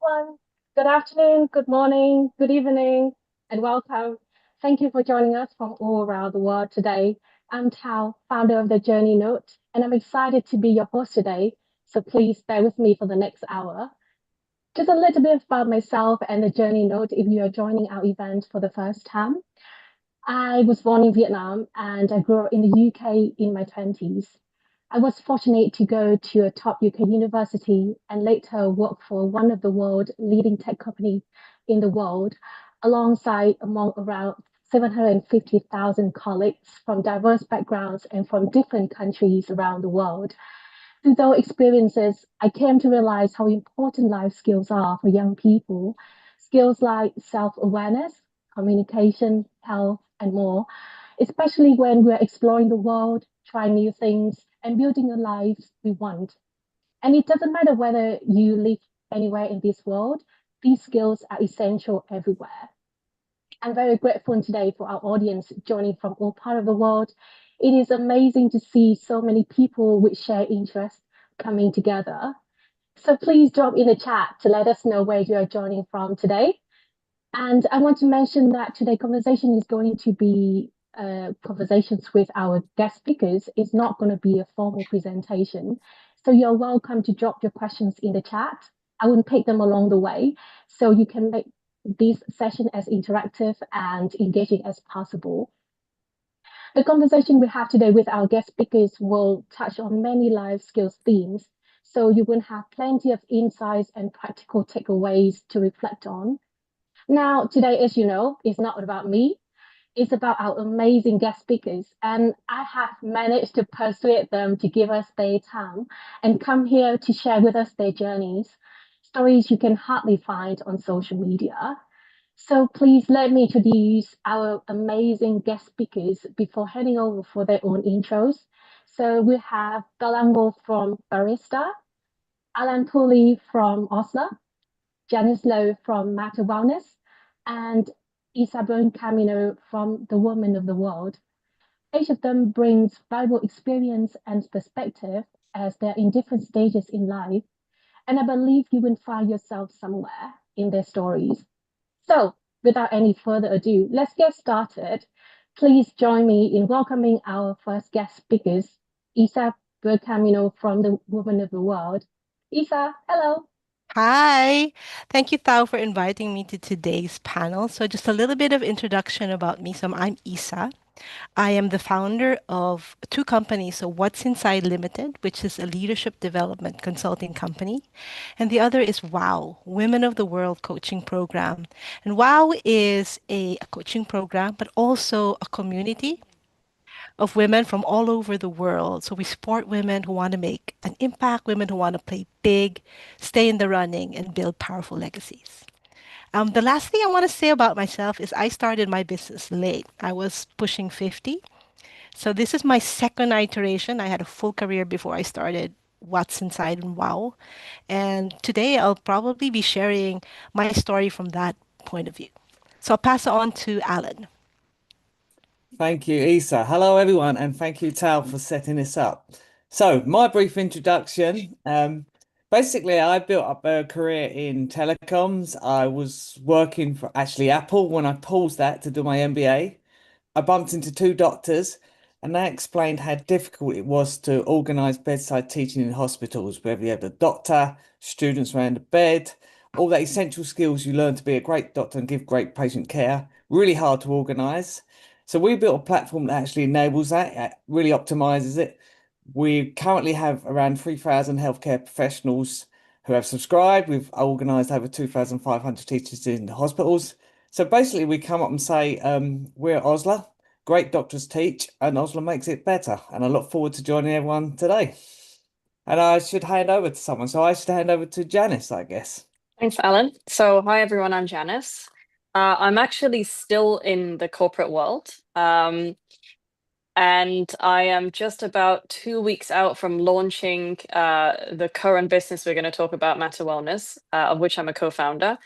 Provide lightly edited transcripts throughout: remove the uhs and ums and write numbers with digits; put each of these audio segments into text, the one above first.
everyone. Good afternoon, good morning, good evening, and welcome. Thank you for joining us from all around the world today. I'm Tao, founder of the Journey Note, and I'm excited to be your host today. So please bear with me for the next hour. Just a little bit about myself and the Journey Note if you are joining our event for the first time. I was born in Vietnam and I grew up in the UK in my 20s. I was fortunate to go to a top UK university and later work for one of the world's leading tech companies in the world, alongside among around 750,000 colleagues from diverse backgrounds and from different countries around the world. Through those experiences, I came to realize how important life skills are for young people. Skills like self awareness, communication, health, and more, especially when we're exploring the world, trying new things, and building a life we want. And it doesn't matter whether you live anywhere in this world, these skills are essential everywhere. I'm very grateful today for our audience joining from all parts of the world. It is amazing to see so many people with shared interests coming together. So please drop in the chat to let us know where you are joining from today. And I want to mention that today's conversation is going to be conversations with our guest speakers. It's not going to be a formal presentation. So you're welcome to drop your questions in the chat. I will pick them along the way so you can make this session as interactive and engaging as possible. The conversation we have today with our guest speakers will touch on many life skills themes. So you will have plenty of insights and practical takeaways to reflect on. Now, today, as you know, is not about me. It's about our amazing guest speakers. And I have managed to persuade them to give us their time and come here to share with us their journeys, stories you can hardly find on social media. So please let me introduce our amazing guest speakers before handing over for their own intros. So we have Galango from Barista, Alan Pooley from Oslo, Janice Lowe from Matter Wellness, and Isabel Camino from The Woman of the World. Each of them brings valuable experience and perspective as they're in different stages in life, and I believe you will find yourself somewhere in their stories. So, without any further ado, let's get started. Please join me in welcoming our first guest speakers, Isa Bercamino from The Woman of the World. Isa, hello. Hi. Thank you, Thao, for inviting me to today's panel. So, just a little bit of introduction about me. So, I'm Isa. I am the founder of two companies. So, What's Inside Limited, which is a leadership development consulting company, and the other is WOW, Women of the World Coaching Program. And WOW is a coaching program, but also a community of women from all over the world. So we support women who want to make an impact, women who want to play big, stay in the running, and build powerful legacies. The last thing I want to say about myself is I started my business late. I was pushing 50. So this is my second iteration. I had a full career before I started What's Inside and Wow. And today I'll probably be sharing my story from that point of view. So I'll pass it on to Alan. Thank you, Isa. Hello, everyone, and thank you, Tal, for setting this up. So, my brief introduction. Basically, I built up a career in telecoms. I was working for actually Apple when I paused that to do my MBA. I bumped into two doctors, and they explained how difficult it was to organise bedside teaching in hospitals, whether you have a doctor, students around the bed, all the essential skills you learn to be a great doctor and give great patient care. Really hard to organise. So we built a platform that actually enables that, really optimizes it. We currently have around 3,000 healthcare professionals who have subscribed. We've organised over 2,500 teachers in the hospitals. So basically, we come up and say, we're Oslo, great doctors teach, and Oslo makes it better. And I look forward to joining everyone today. And I should hand over to someone. So I should hand over to Janice, I guess. Thanks, Alan. So, hi everyone, I'm Janice. I'm actually still in the corporate world, and I am just about 2 weeks out from launching the current business we're going to talk about, Matter Wellness, of which I'm a co-founder.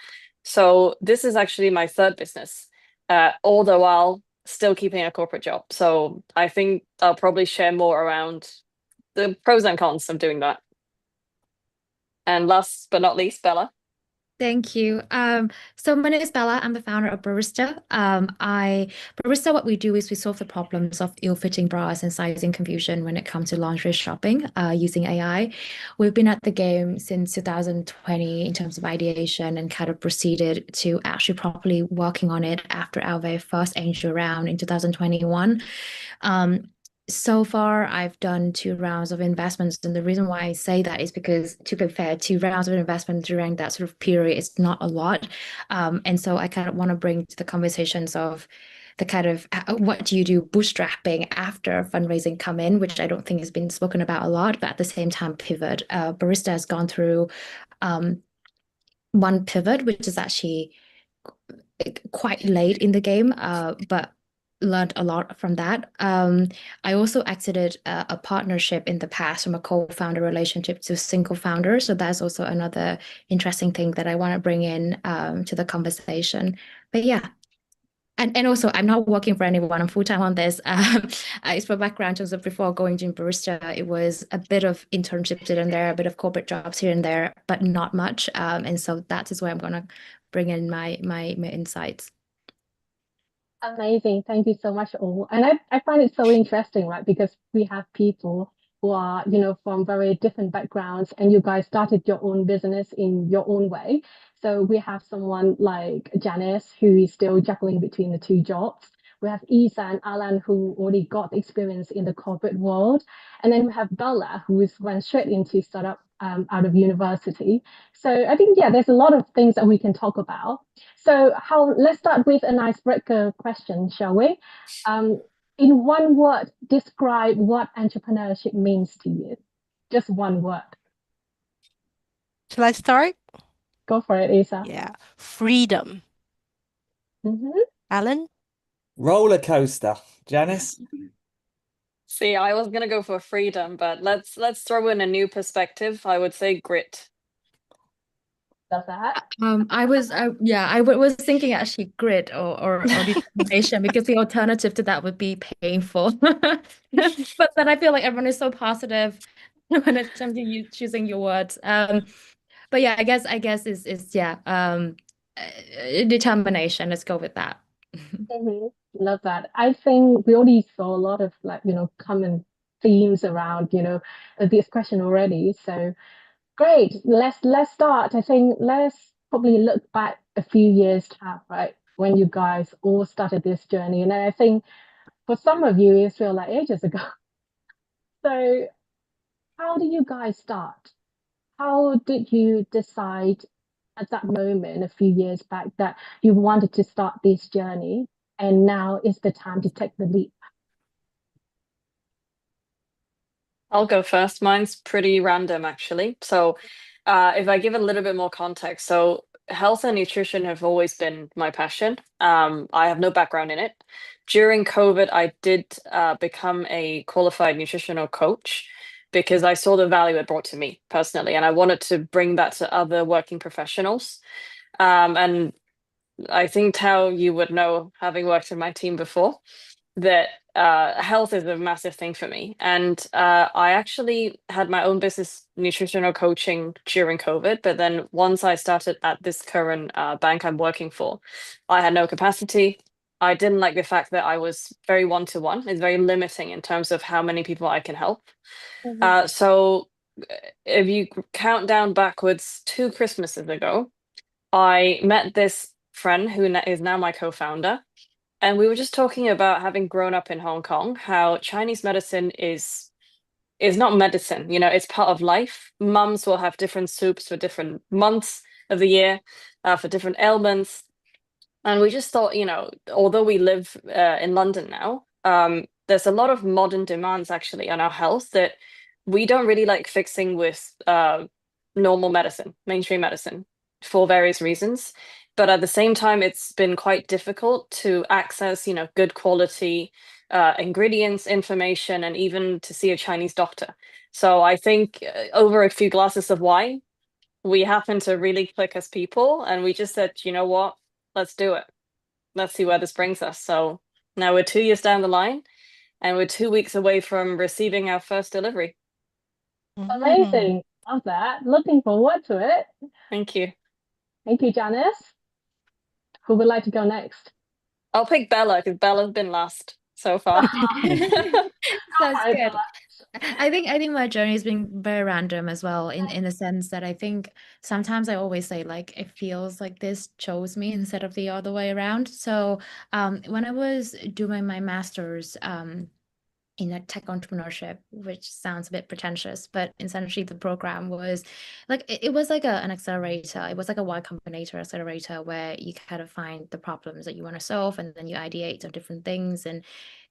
So, this is actually my third business, all the while still keeping a corporate job. So, I think I'll probably share more around the pros and cons of doing that. And last but not least, Bella. Thank you. So my name is Bella. I'm the founder of Barista. Barista, what we do is we solve the problems of ill-fitting bras and sizing confusion when it comes to lingerie shopping, using AI. We've been at the game since 2020 in terms of ideation and kind of proceeded to actually properly working on it after our very first angel round in 2021. Um, so far, I've done 2 rounds of investments, and the reason why I say that is because, to be fair, 2 rounds of investment during that sort of period is not a lot. And so I kind of want to bring to the conversations of the kind of what do you do bootstrapping after fundraising come in, which I don't think has been spoken about a lot, but at the same time, pivot. Barista has gone through one pivot, which is actually quite late in the game, but learned a lot from that. I also exited a partnership in the past from a co-founder relationship to single founder. So that's also another interesting thing that I want to bring in to the conversation. But yeah. And also, I'm not working for anyone. I'm full time on this. It's for background in terms of before going to Barista, it was a bit of internships here and there, a bit of corporate jobs here and there, but not much. And so that is where I'm going to bring in my insights. Amazing. Thank you so much, all. And I find it so interesting, right? Because we have people who are, from very different backgrounds, and you guys started your own business in your own way. So we have someone like Janice who is still juggling between the two jobs. We have Isa and Alan who already got experience in the corporate world. And then we have Bella who is went straight into startup out of university. So I think, yeah, there's a lot of things that we can talk about. So let's start with an icebreaker question, shall we? In one word, describe what entrepreneurship means to you. Just one word. Shall I start? Go for it, Isa. Yeah. Freedom. Alan? Roller coaster. Janice? See, I was gonna go for freedom, but let's throw in a new perspective. I would say grit. Love that. I was thinking actually grit or determination because the alternative to that would be painful. But then I feel like everyone is so positive when it comes to you choosing your words. But yeah, I guess is yeah, determination. Let's go with that. Love that. I think we already saw a lot of common themes around, this question already. So great. Let's start. I think let's probably look back a few years back, right? When you guys all started this journey. And I think for some of you, it feels like ages ago. So how do you guys start? How did you decide at that moment a few years back that you wanted to start this journey and now is the time to take the leap? I'll go first. Mine's pretty random, actually. So, if I give a little bit more context, so health and nutrition have always been my passion. I have no background in it. During COVID, I did become a qualified nutritional coach because I saw the value it brought to me personally, and I wanted to bring that to other working professionals. And I think Tao, you would know, having worked in my team before, that health is a massive thing for me. And I actually had my own business nutritional coaching during COVID. But then once I started at this current bank I'm working for, I had no capacity. I didn't like the fact that I was very one-to-one. It's very limiting in terms of how many people I can help. So if you count down backwards 2 Christmases ago, I met this friend who is now my co-founder. And we were just talking about, having grown up in Hong Kong, how Chinese medicine is not medicine, it's part of life. Mums will have different soups for different months of the year, for different ailments. And we just thought, although we live in London now, there's a lot of modern demands actually on our health that we don't really like fixing with normal medicine, mainstream medicine, for various reasons. But at the same time, it's been quite difficult to access, good quality ingredients, information, and even to see a Chinese doctor. So I think over a few glasses of wine, we happened to really click as people, and we just said, you know what, let's do it. Let's see where this brings us. So now we're 2 years down the line, and we're 2 weeks away from receiving our first delivery. Amazing. Love that. Looking forward to it. Thank you. Thank you, Janice. Who would like to go next? I'll pick Bella because Bella's been last so far. Sounds Hi, good. Bella. I think my journey has been very random as well, in the sense that I think sometimes I always say like it feels like this chose me instead of the other way around. So when I was doing my master's in a tech entrepreneurship, which sounds a bit pretentious, but essentially the program was like it was like an accelerator. It was like a Y Combinator accelerator where you kind of find the problems that you want to solve, and then you ideate on different things, and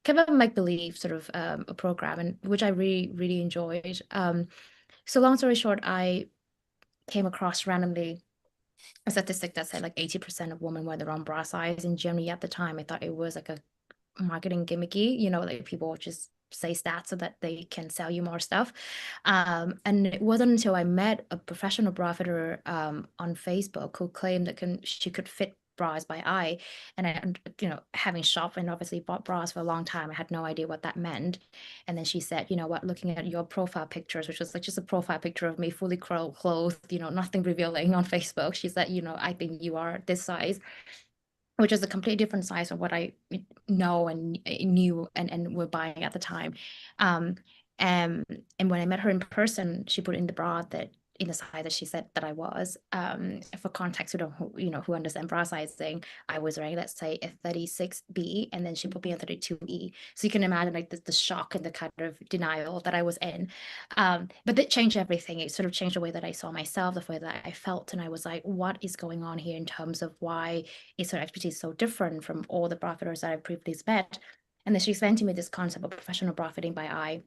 kind of make believe sort of a program, and which I really really enjoyed. So long story short, I came across randomly a statistic that said like 80% of women wear the wrong bra size, and generally at the time I thought it was like a marketing gimmicky, like people just say stats so that they can sell you more stuff. And it wasn't until I met a professional bra fitter on Facebook who claimed that she could fit bras by eye. And I, having shopped and obviously bought bras for a long time, I had no idea what that meant. And then she said, you know what, looking at your profile pictures, which was like just a profile picture of me fully clothed, nothing revealing on Facebook. She said, I think you are this size, which is a completely different size of what I know and knew and were buying at the time. Um, and when I met her in person, she put in the bra that in the size that she said that I was. For context, who understand bra sizing, I was wearing, let's say, a 36B, and then she put me on 32E. So you can imagine like the shock and the kind of denial that I was in. But that changed everything. It sort of changed the way that I saw myself, the way that I felt, and I was like, what is going on here in terms of why is her expertise so different from all the bra fitters that I've previously met? And then she explained to me this concept of professional bra fitting by eye.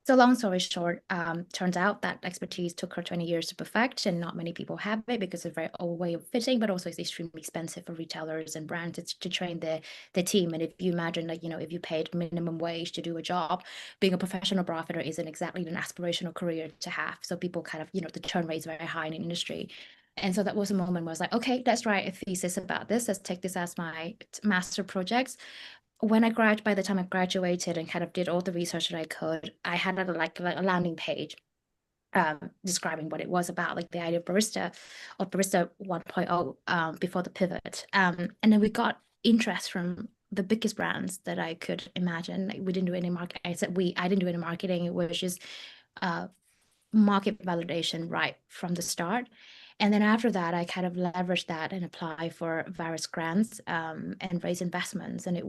So long story short, turns out that expertise took her 20 years to perfect, and not many people have it because it's a very old way of fitting, but also it's extremely expensive for retailers and brands to train their team. And if you imagine, like, if you paid minimum wage to do a job, being a professional bra fitter isn't exactly an aspirational career to have. So people kind of, the churn rate is very high in the industry. And so that was a moment where I was like, okay, let's write a thesis about this. Let's take this as my master project. By the time I graduated and kind of did all the research that I could, I had like a landing page describing what it was about, like the idea of barista or barista 1.0 before the pivot. And then we got interest from the biggest brands that I could imagine. Like, we didn't do any marketing. I didn't do any marketing. It was just market validation right from the start. And then after that, I kind of leveraged that and apply for various grants and raise investments. And I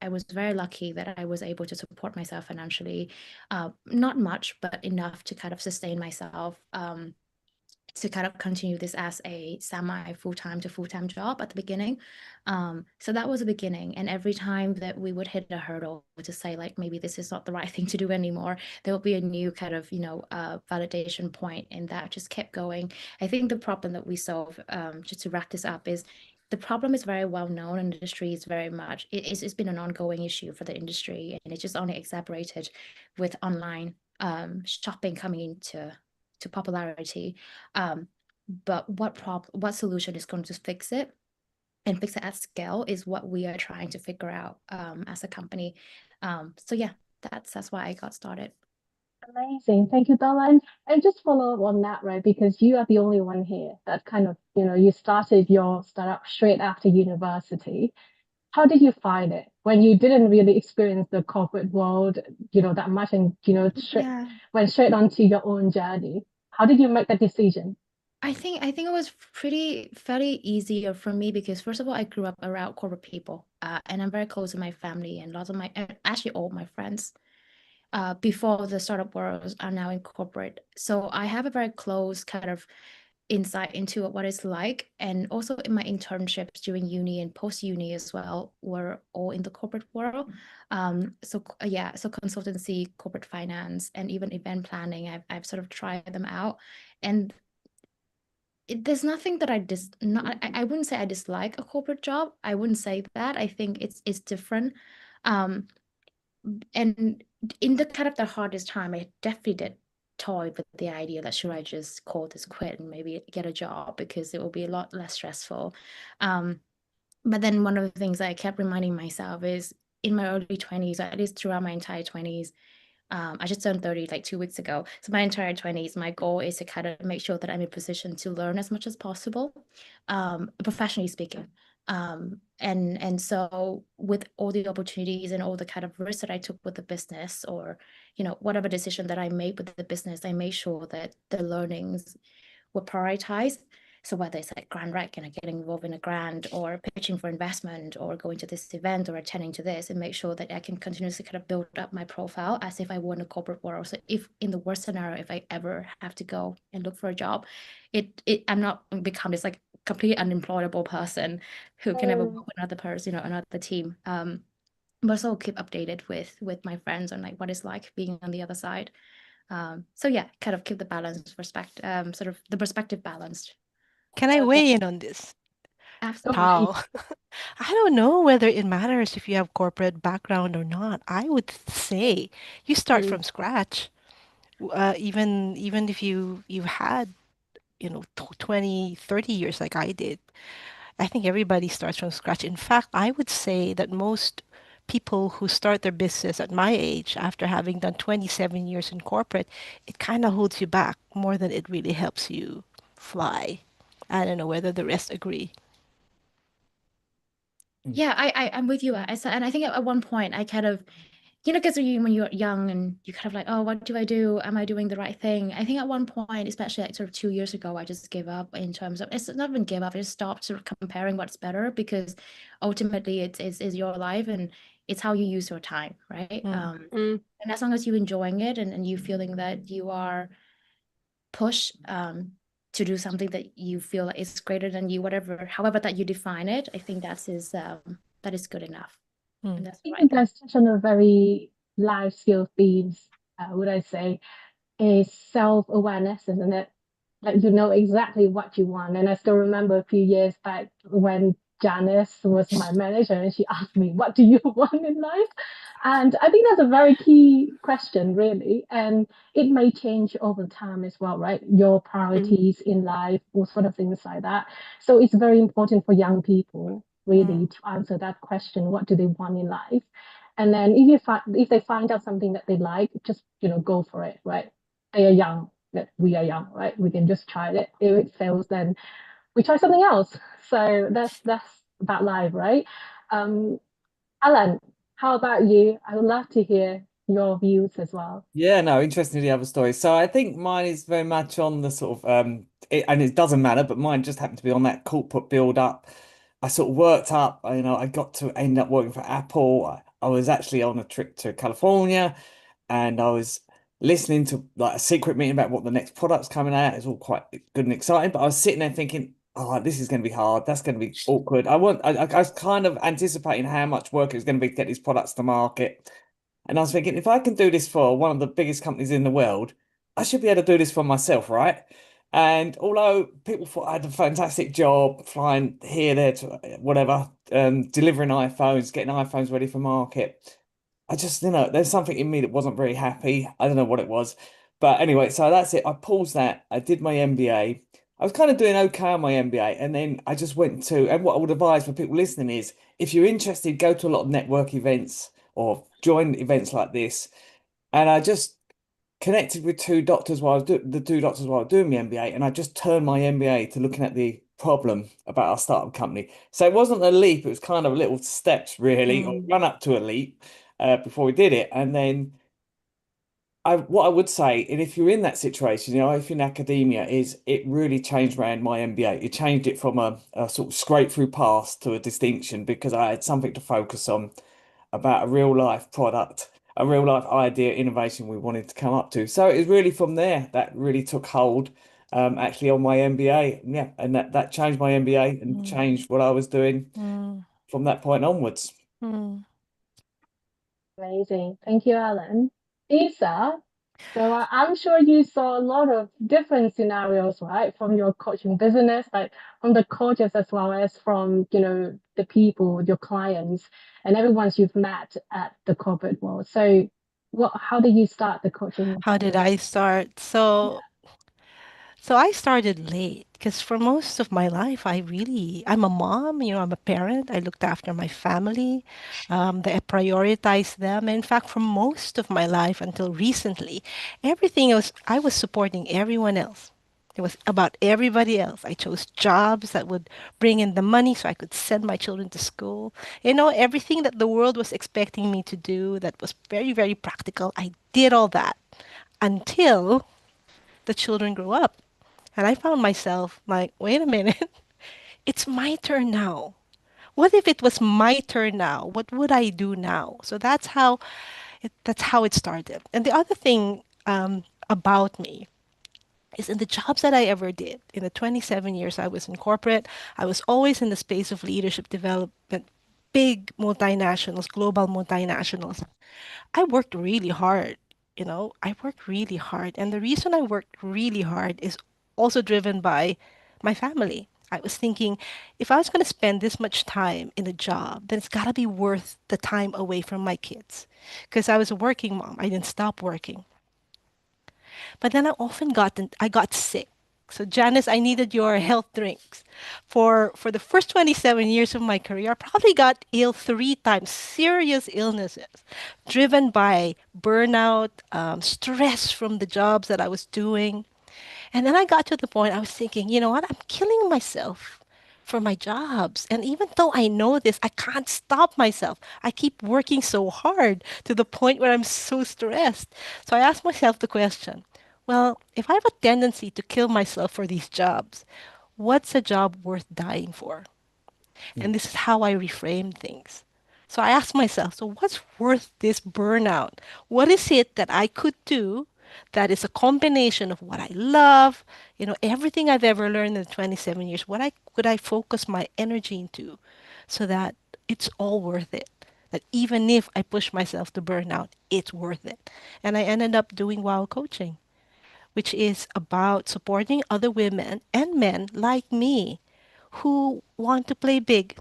was very lucky that I was able to support myself financially, not much, but enough to kind of sustain myself, to kind of continue this as a semi full-time to full-time job at the beginning. So that was the beginning. And every time that we would hit a hurdle to say, like, maybe this is not the right thing to do anymore, there will be a new kind of, validation point, and that just kept going. I think the problem that we solve, just to wrap this up, is the problem is very well known, and the industry is very much, it's been an ongoing issue for the industry, and it's just only exacerbated with online shopping coming into popularity. But what solution is going to fix it and fix it at scale is what we are trying to figure out as a company. So yeah, that's why I got started. Amazing. Thank you, Bella. And just follow up on that, right? Because you are the only one here that kind of, you started your startup straight after university. How did you find it when you didn't really experience the corporate world, that much, and, Yeah. went straight onto your own journey? How did you make that decision? I think it was fairly easier for me because, first of all, I grew up around corporate people, and I'm very close to my family, and lots of actually all my friends before the startup world are now in corporate. So I have a very close kind of insight into what it's like. And also in my internships during uni and post uni as well, were all in the corporate world. So consultancy, corporate finance, and even event planning, I've sort of tried them out. And there's nothing that I wouldn't say I dislike a corporate job. I wouldn't say that. I think it's different. Um, and in the kind of the hardest time, I definitely did toy with the idea that should I just call this quit and maybe get a job, because it will be a lot less stressful. But then one of the things I kept reminding myself is, in my early 20s, at least throughout my entire 20s, I just turned 30 like 2 weeks ago. So my entire 20s, my goal is to kind of make sure that I'm in a position to learn as much as possible, professionally speaking. And so with all the opportunities and all the kind of risks that I took with the business, or whatever decision that I made with the business, I made sure that the learnings were prioritized. So whether it's like grant rec and getting involved in a grant, or pitching for investment, or going to this event, or attending to this, and make sure that I can continuously kind of build up my profile as if I were in a corporate world. So if in the worst scenario, if I ever have to go and look for a job, I'm not become this like completely unemployable person who can never work with another person, another team. But also keep updated with my friends on like what it's like being on the other side. So yeah, kind of keep the balance, sort of the perspective balanced. Can I weigh in on this? Absolutely. How? I don't know whether it matters if you have corporate background or not. I would say you start from scratch. Even if you've had, 20, 30 years like I did. I think everybody starts from scratch. In fact, I would say that most people who start their business at my age after having done 27 years in corporate, it kind of holds you back more than it really helps you fly. I don't know whether the rest agree. Yeah, I'm with you. And I think at one point I kind of, because when you're young and you kind of like, oh, what do I do? Am I doing the right thing? I think at one point, especially like sort of 2 years ago, I just gave up in terms of, it's not even give up, I just stopped sort of comparing what's better, because ultimately it's your life, and it's how you use your time, right? Mm. And as long as you're enjoying it, and you feeling that you are pushed to do something that you feel like is greater than you, however that you define it, I think that is good enough. Mm. And that's I the right think thing. that's such a very life skill themes, would I say, is self-awareness, isn't it? Like you know exactly what you want. And I still remember a few years back when Janice was my manager and she asked me, what do you want in life? And I think that's a very key question, really. And it may change over time as well, right? Your priorities in life, all sort of things like that. So it's very important for young people really to answer that question, what do they want in life? And then if they find out something that they like, just go for it, right? They are young, that we are young, right? We can just try it. If it fails, then we try something else. So that's about life, right? Um, Alan, how about you? I would love to hear your views as well. Yeah, no, interesting to the other story. So I think mine is very much on the sort of and it doesn't matter, but mine just happened to be on that corporate build up. I sort of worked up, I got to end up working for Apple. I was actually on a trip to California, and I was listening to like a secret meeting about what the next product's coming out. It's all quite good and exciting, but I was sitting there thinking, oh, this is going to be hard. That's going to be awkward. I was kind of anticipating how much work it was going to be to get these products to market. And I was thinking, if I can do this for one of the biggest companies in the world, I should be able to do this for myself, right? And although people thought I had a fantastic job flying here, there, to whatever, delivering iPhones, getting iPhones ready for market, I just, there's something in me that wasn't very happy. I don't know what it was. But anyway, so that's it. I paused that. I did my MBA. I was kind of doing okay on my MBA. And then I just went to, and what I would advise for people listening is if you're interested, go to a lot of network events or join events like this. And I just connected with the two doctors while I was doing my MBA, and I just turned my MBA to looking at the problem about our startup company. So it wasn't a leap; it was kind of little steps, really, or run up to a leap before we did it. And then what I would say, and if you're in that situation, if you're in academia, is it really changed around my MBA. It changed it from a sort of straight through pass to a distinction because I had something to focus on about a real life product, a real life idea, innovation we wanted to come up to. So it was really from there that really took hold, actually on my MBA. Yeah, and that changed my MBA and changed what I was doing from that point onwards. Amazing. Thank you, Alan. Isa, so I'm sure you saw a lot of different scenarios, right, from your coaching business, like from the coaches as well as from, the people, your clients, and everyone's you've met at the corporate world. So how did you start the coaching How did business? I start? Yeah. So So I started late because for most of my life, I'm a mom, I'm a parent. I looked after my family. I prioritized them. In fact, for most of my life until recently, I was supporting everyone else. It was about everybody else. I chose jobs that would bring in the money so I could send my children to school. Everything that the world was expecting me to do that was very, very practical. I did all that until the children grew up. And I found myself like, wait a minute, it's my turn now. What if it was my turn now? What would I do now? So that's how it started. And the other thing about me is in the jobs that I ever did, in the 27 years I was in corporate, I was always in the space of leadership development, big multinationals, global multinationals. I worked really hard. I worked really hard. And the reason I worked really hard is also driven by my family. I was thinking, if I was going to spend this much time in a job, then it's got to be worth the time away from my kids. Because I was a working mom. I didn't stop working. But then I got sick. So Janice, I needed your health drinks. For the first 27 years of my career, I probably got ill 3 times, serious illnesses, driven by burnout, stress from the jobs that I was doing. And then I got to the point I was thinking, you know what? I'm killing myself for my jobs. And even though I know this, I can't stop myself. I keep working so hard to the point where I'm so stressed. So I asked myself the question, well, if I have a tendency to kill myself for these jobs, what's a job worth dying for? And this is how I reframe things. So I ask myself, so what's worth this burnout? What is it that I could do that is a combination of what I love, everything I've ever learned in the 27 years, could I focus my energy into so that it's all worth it? That even if I push myself to burnout, it's worth it. And I ended up doing WOW coaching, which is about supporting other women and men like me who want to play big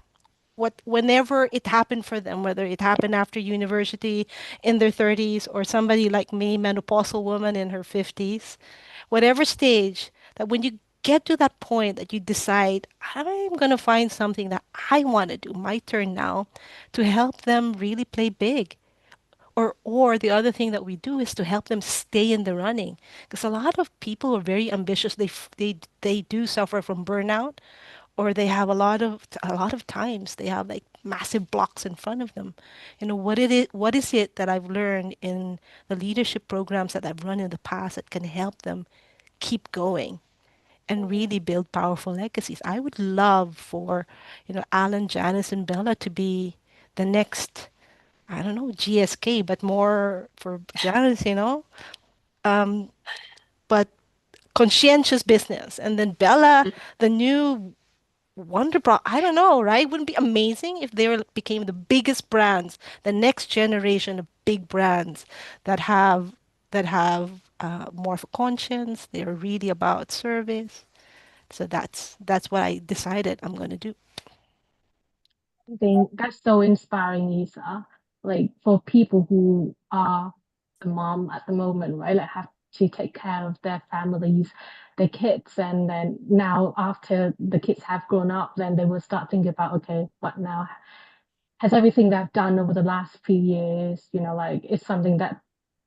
whenever it happened for them, whether it happened after university in their 30s or somebody like me, menopausal woman in her 50s, whatever stage, that when you get to that point that you decide, I'm going to find something that I want to do, my turn now, to help them really play big. Or the other thing that we do is to help them stay in the running, because a lot of people are very ambitious. They do suffer from burnout, or they have a lot of times they have like massive blocks in front of them. What is it that I've learned in the leadership programs that I've run in the past that can help them keep going and really build powerful legacies? I would love for Alan, Janice, and Bella to be the next, I don't know, GSK, but more for Janice, but conscientious business, and then Bella, the new Wonder Bra. I don't know, right? Wouldn't it be amazing if became the biggest brands, the next generation of big brands that have more of a conscience. They're really about service. So that's what I decided I'm going to do. I think that's so inspiring, Lisa. Like for people who are a mom at the moment, right? Like have to take care of their families, their kids, and then now after the kids have grown up, then they will start thinking about, okay, what now? Has everything that I've done over the last few years, like it's something that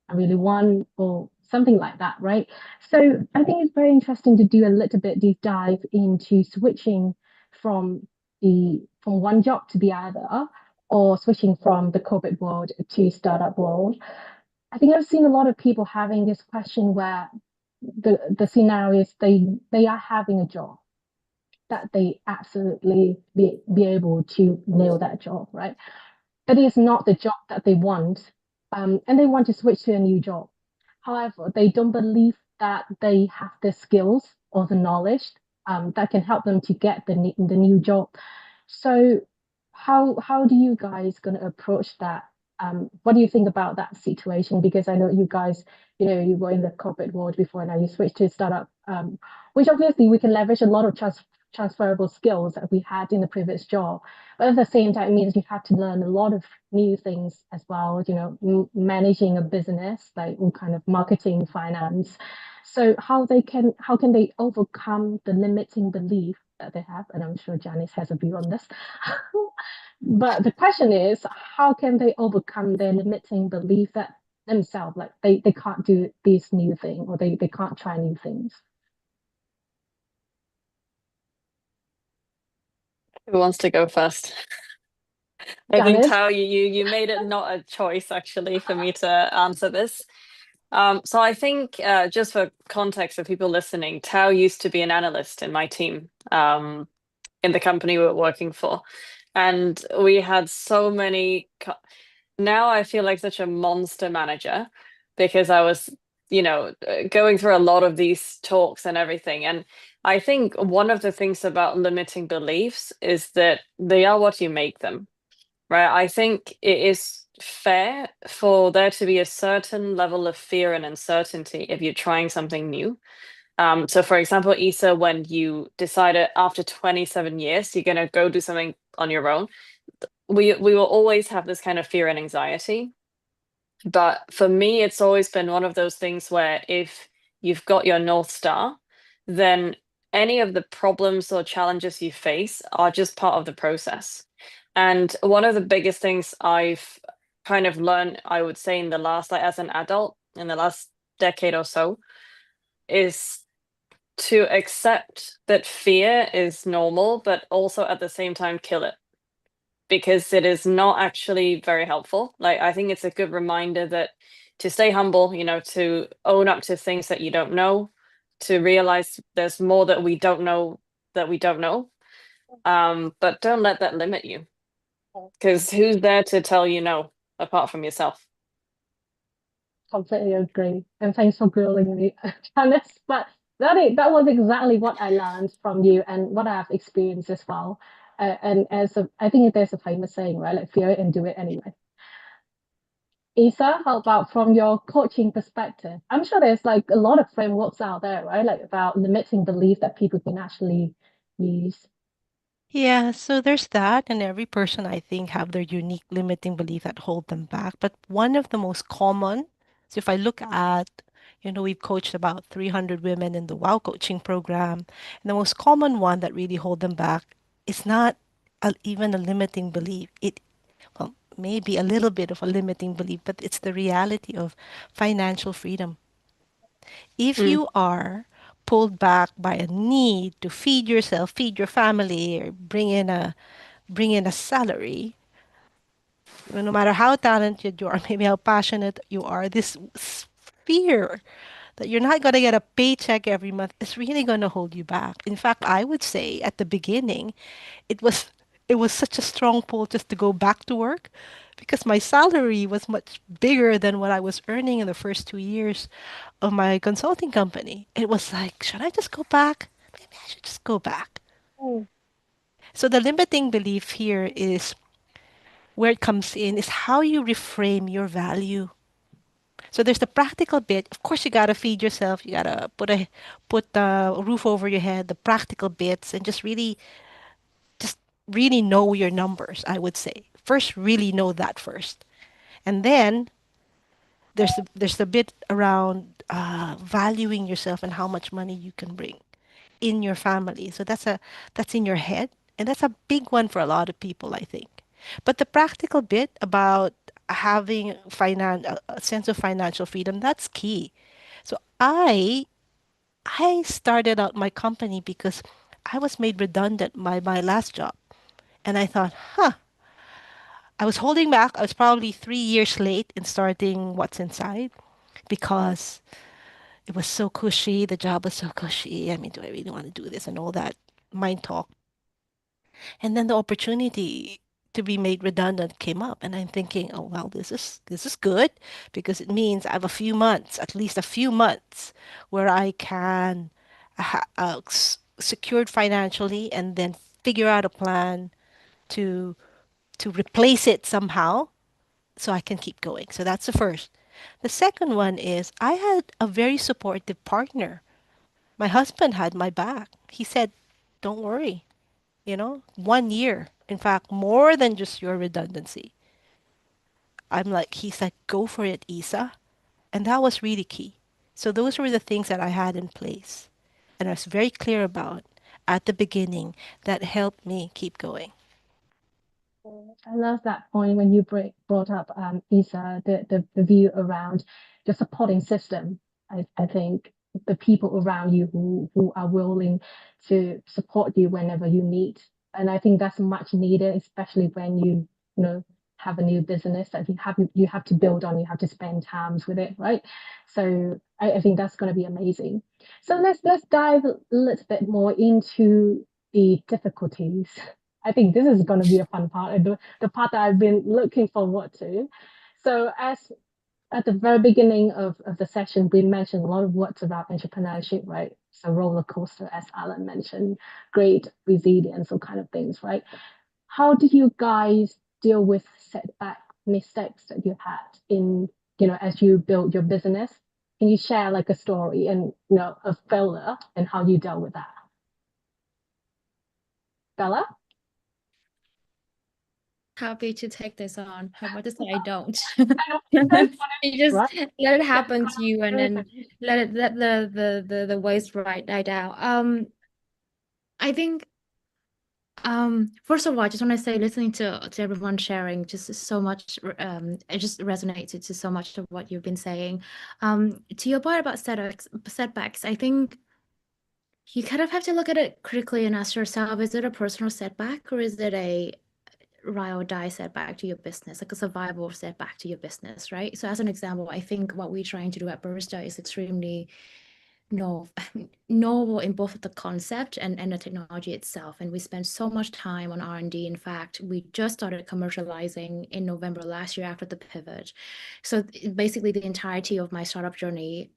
I really want or something like that, right? So I think it's very interesting to do a little bit deep dive into switching from from one job to the other, or switching from the corporate world to startup world. I think I've seen a lot of people having this question where the scenario is they are having a job that they absolutely be able to nail that job, right? That is not the job that they want, and they want to switch to a new job. However, they don't believe that they have the skills or the knowledge that can help them to get the new job. So, how do you guys going to approach that? What do you think about that situation? Because I know you guys, you were in the corporate world before, now you switched to startup, which obviously we can leverage a lot of transferable skills that we had in the previous job. But at the same time, it means you have to learn a lot of new things as well, managing a business, like all kind of marketing, finance. So how can they overcome the limiting belief that they have? And I'm sure Janice has a view on this. But the question is, how can they overcome their limiting belief that themselves, like they can't do this new thing or they can't try new things? Who wants to go first? I think Janice? Tao, you made it not a choice actually for me to answer this. So I think just for context for people listening, Tao used to be an analyst in my team in the company we were working for, and we had so many. Now I feel like such a monster manager because I was, going through a lot of these talks and everything. And I think one of the things about limiting beliefs is that they are what you make them, right? I think it is fair for there to be a certain level of fear and uncertainty if you're trying something new. So for example, Issa, when you decided after 27 years you're gonna go do something on your own, we will always have this kind of fear and anxiety. But for me, it's always been one of those things where if you've got your North Star, then any of the problems or challenges you face are just part of the process. And one of the biggest things I've kind of learned, I would say, in the last, like as an adult, in the last decade or so, is to accept that fear is normal, but also at the same time kill it because it is not actually very helpful. Like, I think it's a good reminder that to stay humble, to own up to things that you don't know, to realize there's more that we don't know that we don't know. But don't let that limit you because who's there to tell you no apart from yourself? Completely agree. And thanks for grilling me, Janice. But that was exactly what I learned from you and what I've experienced as well. And I think there's a famous saying, right? Like fear it and do it anyway. Isa, how about from your coaching perspective? I'm sure there's like a lot of frameworks out there, right? Like about limiting belief that people can actually use. Yeah, so there's that, and every person I think have their unique limiting belief that hold them back. But one of the most common, so if I look at, we've coached about 300 women in the WOW coaching program, and the most common one that really hold them back is not even a limiting belief. Well, maybe a little bit of a limiting belief, but it's the reality of financial freedom. If Mm. you are pulled back by a need to feed yourself, feed your family, or bring in a salary, no matter how talented you are, maybe how passionate you are, this fear that you're not going to get a paycheck every month is really going to hold you back. In fact, I would say at the beginning, it was it was such a strong pull just to go back to work because my salary was much bigger than what I was earning in the first 2 years of my consulting company. It was like, should I just go back? Maybe I should just go back. Mm, So the limiting belief here is where it comes in is how you reframe your value. So there's the practical bit. Of course, you gotta feed yourself. You gotta put a roof over your head. The practical bits, and just really know your numbers. I would say first, really know that first, and then there's the bit around valuing yourself and how much money you can bring in your family. So that's in your head, and that's a big one for a lot of people, I think. But the practical bit about having a sense of financial freedom, that's key. So I started out my company because I was made redundant by my last job. And I thought, I was holding back. I was probably 3 years late in starting What's Inside because it was so cushy. The job was so cushy. I mean, do I really want to do this and all that mind talk? And then the opportunity to be made redundant came up, and I'm thinking, oh well, this is good because it means I have a few months, at least a few months, where I can secured financially, and then figure out a plan to to replace it somehow so I can keep going. So that's the first. The second one is I had a very supportive partner. My husband had my back. He said, don't worry. 1 year. In fact, more than just your redundancy. He's like, go for it, Isa. And that was really key. So those were the things that I had in place. And I was very clear about at the beginning that helped me keep going. I love that point when you brought up, Isa, the view around the supporting system. I think the people around you who are willing to support you whenever you need. And I think that's much needed, especially when you know, have a new business that you have to build on, you have to spend times with it, right? So I think that's going to be amazing. So let's dive a little bit more into the difficulties. I think this is going to be a fun part, and the part that I've been looking forward to. So, as at the very beginning of the session, we mentioned a lot of words about entrepreneurship, right? So, roller coaster, as Alan mentioned, great resilience, all kind of things, right? How do you guys deal with setback mistakes that you had in, as you build your business? Can you share like a story and, of failure and how you dealt with that? Bella? Happy to take this on. How about to say I don't? I know that's what You just right? let it Yeah, happen to you and then let the waves ride die down. I think first of all, I just want to say listening to everyone sharing just so much it just resonated to so much of what you've been saying. To your point about setbacks, I think you kind of have to look at it critically and ask yourself, is it a personal setback or is it a ride or die setback to your business, like a survival setback to your business, right? So as an example, I think what we're trying to do at Barista is extremely novel in both the concept and the technology itself. And we spend so much time on R&D. In fact, we just started commercializing in November last year after the pivot. So basically the entirety of my startup journey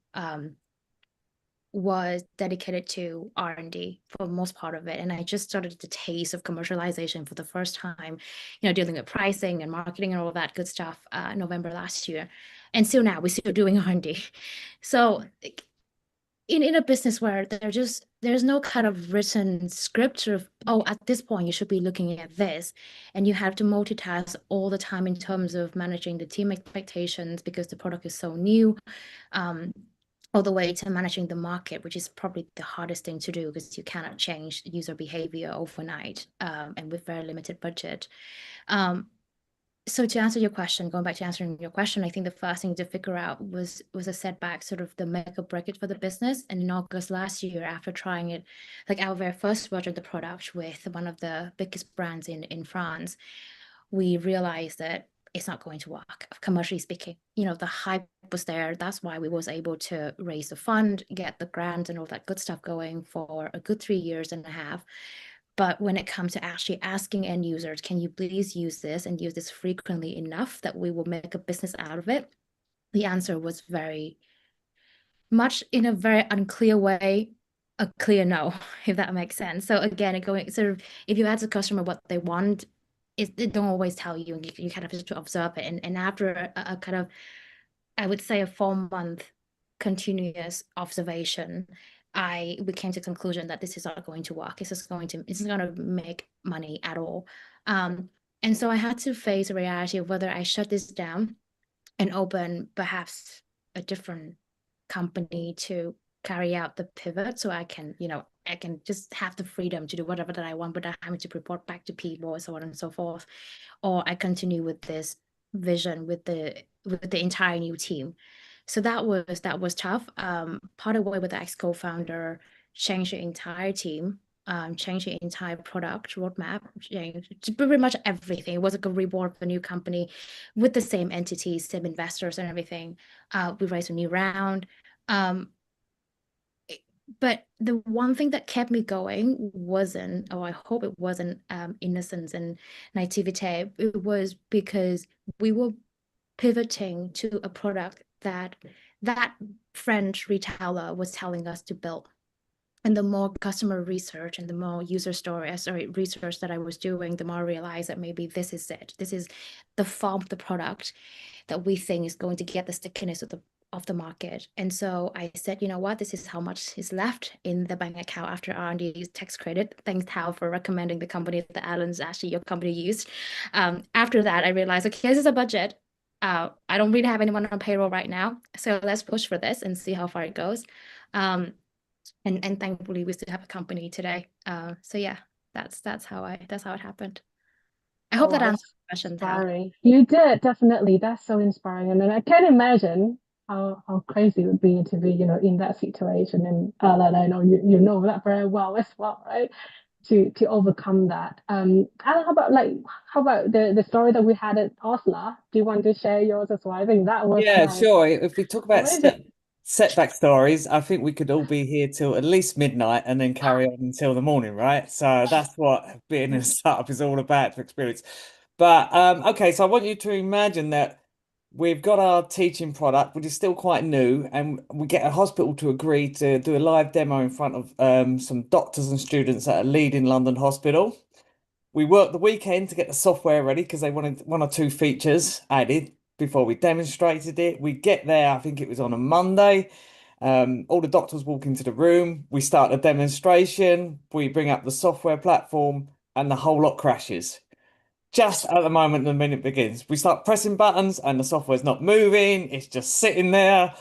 was dedicated to R&D for the most part of it. And I just started the taste of commercialization for the first time, dealing with pricing and marketing and all that good stuff, November last year. And still now we're still doing R&D. So in a business where there's no kind of written script of, oh, at this point you should be looking at this, and you have to multitask all the time in terms of managing the team expectations because the product is so new, all the way to managing the market, which is probably the hardest thing to do because you cannot change user behavior overnight, and with very limited budget. So to answer your question, going back to answering your question, I think the first thing to figure out was a setback, sort of the make or break it for the business. And in August last year, after trying it, like our very first version of the product with one of the biggest brands in France, we realized that it's not going to work, commercially speaking. The hype was there. That's why we was able to raise the fund, get the grant and all that good stuff going for a good 3.5 years. But when it comes to actually asking end users, can you please use this and use this frequently enough that we will make a business out of it? The answer was very much in a very unclear way, a clear no, if that makes sense. So again, going sort of, if you ask the customer what they want, they don't always tell you, and you kind of have to observe it. And after a kind of, I would say, a 4-month continuous observation, we came to the conclusion that this is not going to work. It's going to make money at all. And so I had to face the reality of whether I shut this down and open perhaps a different company to carry out the pivot, so I can just have the freedom to do whatever that I want without having to report back to people and so on and so forth, or I continue with this vision with the entire new team. So that was tough. Part of the way with the ex co-founder, changed the entire team, change the entire product roadmap, change pretty much everything. It was like a reborn of a new company with the same entities, same investors and everything. We raised a new round. But the one thing that kept me going wasn't, or I hope it wasn't, innocence and naivete. It was because we were pivoting to a product that French retailer was telling us to build. And the more customer research and the more research that I was doing, the more I realized that maybe this is it. This is the form of the product that we think is going to get the stickiness of of the market. And so I said, you know what, this is how much is left in the bank account after R&D tax credit. Thanks, Tao, for recommending the company that Alan's actually your company used. After that, I realized, okay, this is a budget. I don't really have anyone on payroll right now, so let's push for this and see how far it goes. And thankfully, we still have a company today. So yeah, that's how it happened. I hope that wow, answers that's the question, Tao. inspiring. You did, definitely. That's so inspiring. And then I can imagine how crazy it would be to be, in that situation. And I know you know that very well as well, right? To overcome that. And how about the story that we had at Oslo? Do you want to share yours as well? I think that was Yeah, sure. If we talk about amazing. setback stories, I think we could all be here till at least midnight and then carry on until the morning, right? So that's what being in a startup is all about to experience. But okay, so I want you to imagine that we've got our teaching product, which is still quite new, and we get a hospital to agree to do a live demo in front of some doctors and students at a leading London hospital. We worked the weekend to get the software ready because they wanted one or two features added before we demonstrated it. We get there, I think it was on a Monday. All the doctors walk into the room. We start the demonstration. We bring up the software platform, and the whole lot crashes just at the moment the minute begins. We start pressing buttons and the software's not moving, it's just sitting there.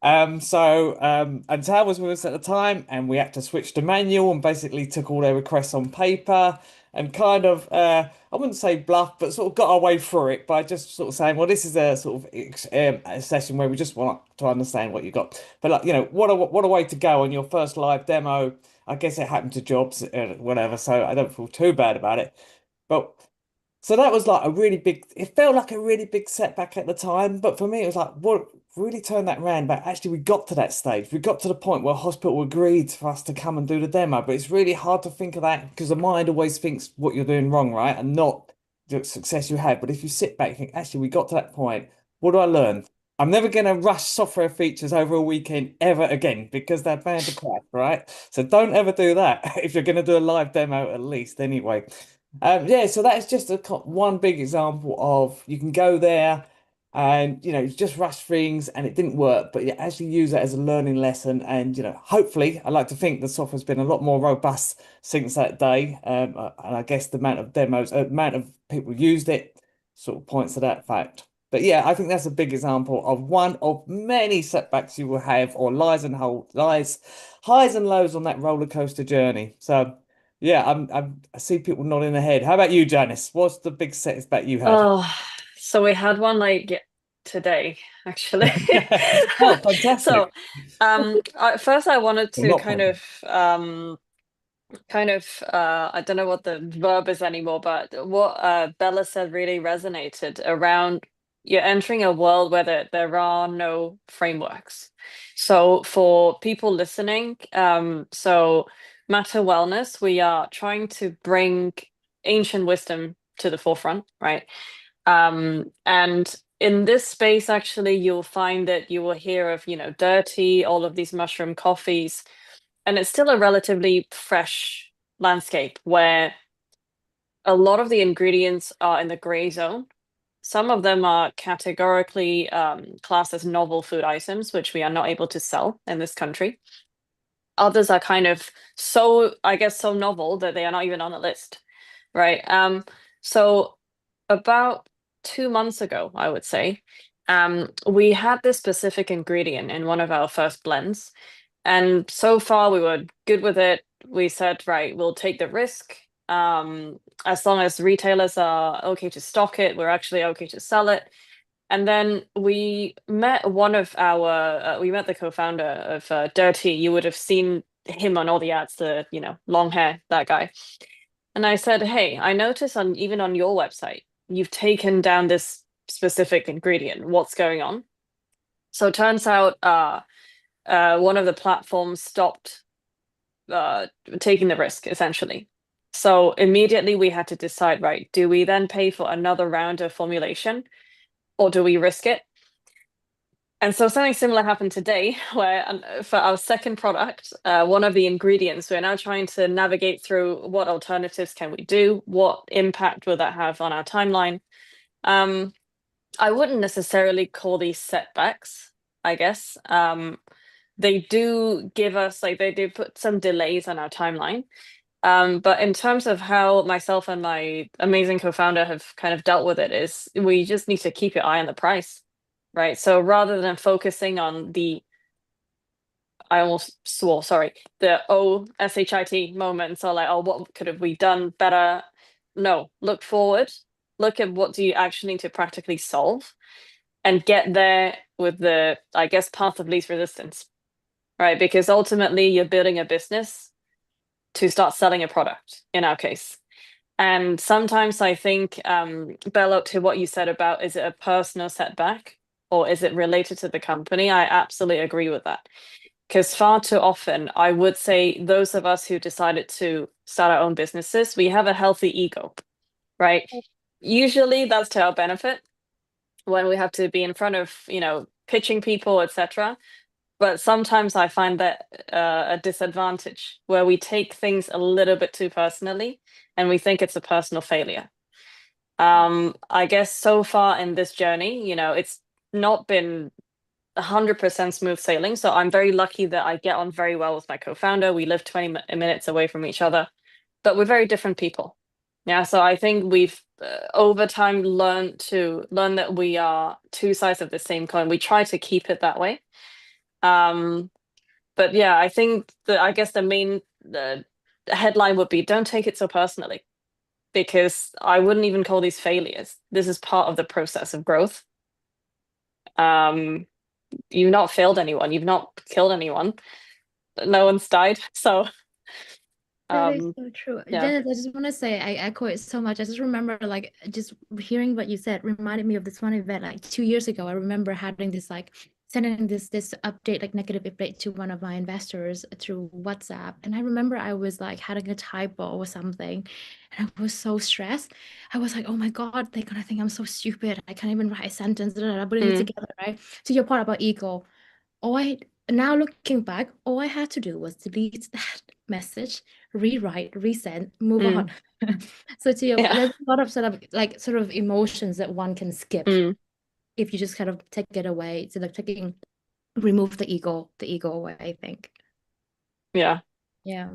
And Tal was with us at the time, and we had to switch to manual and basically took all their requests on paper and kind of I wouldn't say bluff, but sort of got our way through it by just sort of saying, well, this is a sort of a session where we just want to understand what you got. But like, what a way to go on your first live demo. I guess it happened to Jobs, whatever, so I don't feel too bad about it. But so that was like a really big, it felt like a really big setback at the time. But for me, it was like, what really turned that round? But actually, we got to that stage. We got to the point where hospital agreed for us to come and do the demo. But it's really hard to think of that because the mind always thinks what you're doing wrong, right? And not the success you had. But if you sit back and think, actually, we got to that point, what do I learn? I'm never going to rush software features over a weekend ever again because they're bound to crash, right? So don't ever do that if you're going to do a live demo at least anyway. Yeah, so that's just one big example of you can go there and just rush things and it didn't work, but you actually use it as a learning lesson. And hopefully, I like to think the software's been a lot more robust since that day. And I guess the amount of demos, amount of people used it, sort of points to that fact. But yeah, I think that's a big example of one of many setbacks you will have, or highs and lows on that roller coaster journey. So. Yeah, I see people nodding their head. How about you, Janice? What's the big setback you had? Oh, so we had one today, actually. Oh, fantastic. So, first I wanted Well, to not I don't know what the verb is anymore, but what Bella said really resonated around you're entering a world where there are no frameworks. So for people listening, so Matter Wellness, we are trying to bring ancient wisdom to the forefront, right? And in this space, actually, you'll find that you will hear of, dirty, all of these mushroom coffees, and it's still a relatively fresh landscape where a lot of the ingredients are in the gray zone. Some of them are categorically classed as novel food items, which we are not able to sell in this country. Others are kind of I guess, so novel that they are not even on the list, right? So about 2 months ago, I would say, we had this specific ingredient in one of our first blends. And so far, we were good with it. We said, right, we'll take the risk. As long as retailers are okay to stock it, we're actually okay to sell it. And then we met we met the co-founder of Dirty. You would have seen him on all the ads, the, long hair, that guy. And I said, hey, I noticed even on your website, you've taken down this specific ingredient. What's going on? So it turns out one of the platforms stopped taking the risk, essentially. So immediately we had to decide, right, do we then pay for another round of formulation or do we risk it? And so something similar happened today where for our second product, one of the ingredients, we're now trying to navigate through what alternatives can we do? What impact will that have on our timeline? I wouldn't necessarily call these setbacks. I guess. They do give us, like, they do put some delays on our timeline. But in terms of how myself and my amazing co-founder have kind of dealt with it, is we just need to keep your eye on the price, right? So rather than focusing on the, I almost swore, sorry, the shit moments, or like, oh, what could have we done better? No, look forward, look at what do you actually need to practically solve, and get there with the, I guess, path of least resistance, right? Because ultimately you're building a business to start selling a product in our case. And sometimes I think, Bella, to what you said about, is it a personal setback or is it related to the company? I absolutely agree with that. Because far too often, I would say those of us who decided to start our own businesses, we have a healthy ego, right? Usually that's to our benefit when we have to be in front of, pitching people, etc. But sometimes I find that a disadvantage where we take things a little bit too personally and we think it's a personal failure. I guess so far in this journey, it's not been 100% smooth sailing. So I'm very lucky that I get on very well with my co-founder. We live 20 minutes away from each other, but we're very different people. Yeah, so I think we've over time learned that we are two sides of the same coin. We try to keep it that way. But yeah, I think I guess the main headline would be, don't take it so personally, because I wouldn't even call these failures. This is part of the process of growth. You've not failed anyone, you've not killed anyone, no one's died. So That is so true. yeah. Dennis, I just want to say I echo it so much. I just remember like just hearing what you said reminded me of this one event like 2 years ago. I remember having this like sending this update, like negative update to one of my investors through WhatsApp. And I remember I was like having a typo or something. And I was so stressed. I was like, oh my God, they're gonna think I'm so stupid. I can't even write a sentence, putting it together, right? To your part about ego. All I Now looking back, all I had to do was delete that message, rewrite, resend, move on. So Yeah. there's a lot of sort of emotions that one can skip if you just kind of take it away. So like remove the ego away, I think. Yeah. Yeah.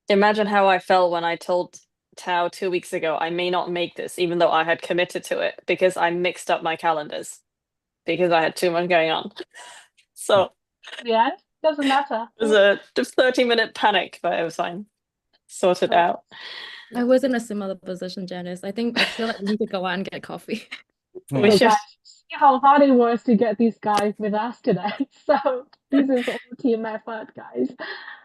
Imagine how I felt when I told Tao 2 weeks ago I may not make this, even though I had committed to it, because I mixed up my calendars because I had too much going on. So Yeah, doesn't matter. it was a 30-minute panic, but it was fine. Sorted out. I was in a similar position, Janice. I feel like we need to go out and get coffee. We Okay, should. guys, see how hard it was to get these guys with us today. So this is all team effort, guys.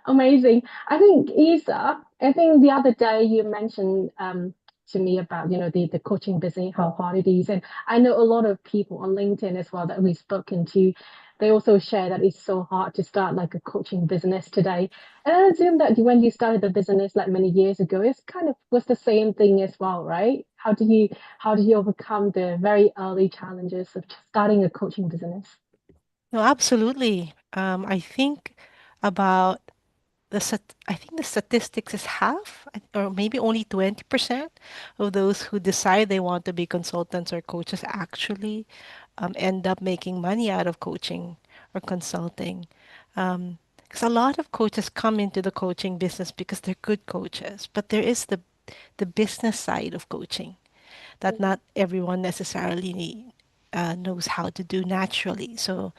Amazing. I think the other day you mentioned to me about, the coaching business, how hard it is. And I know a lot of people on LinkedIn as well that we've spoken to, they also share that it's so hard to start like a coaching business today. And I assume that when you started the business like many years ago, it's kind of was the same thing as well, right? How do you overcome the very early challenges of starting a coaching business? No, absolutely. I think about I think the statistics is half, or maybe only 20% of those who decide they want to be consultants or coaches actually end up making money out of coaching or consulting. Because a lot of coaches come into the coaching business because they're good coaches, but there is the business side of coaching that not everyone necessarily knows how to do naturally. So,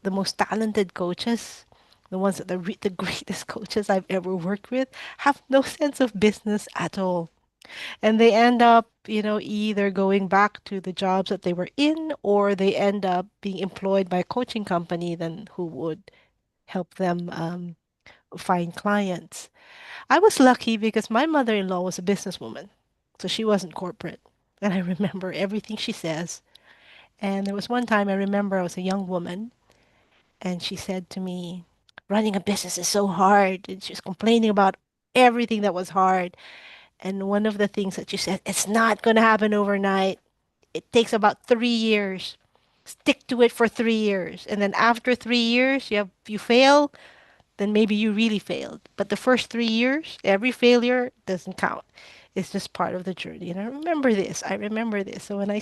the most talented coaches, the ones that are the greatest coaches I've ever worked with, have no sense of business at all. And they end up, either going back to the jobs that they were in, or they end up being employed by a coaching company then who would help them find clients. I was lucky because my mother-in-law was a businesswoman, so she wasn't corporate. And I remember everything she says. And there was one time I remember I was a young woman, and she said to me, running a business is so hard. And she was complaining about everything that was hard. And one of the things that she said, it's not going to happen overnight. It takes about 3 years. Stick to it for 3 years. And then after 3 years, you fail, then maybe you really failed. But the first 3 years, every failure doesn't count. It's just part of the journey. And I remember this. So when I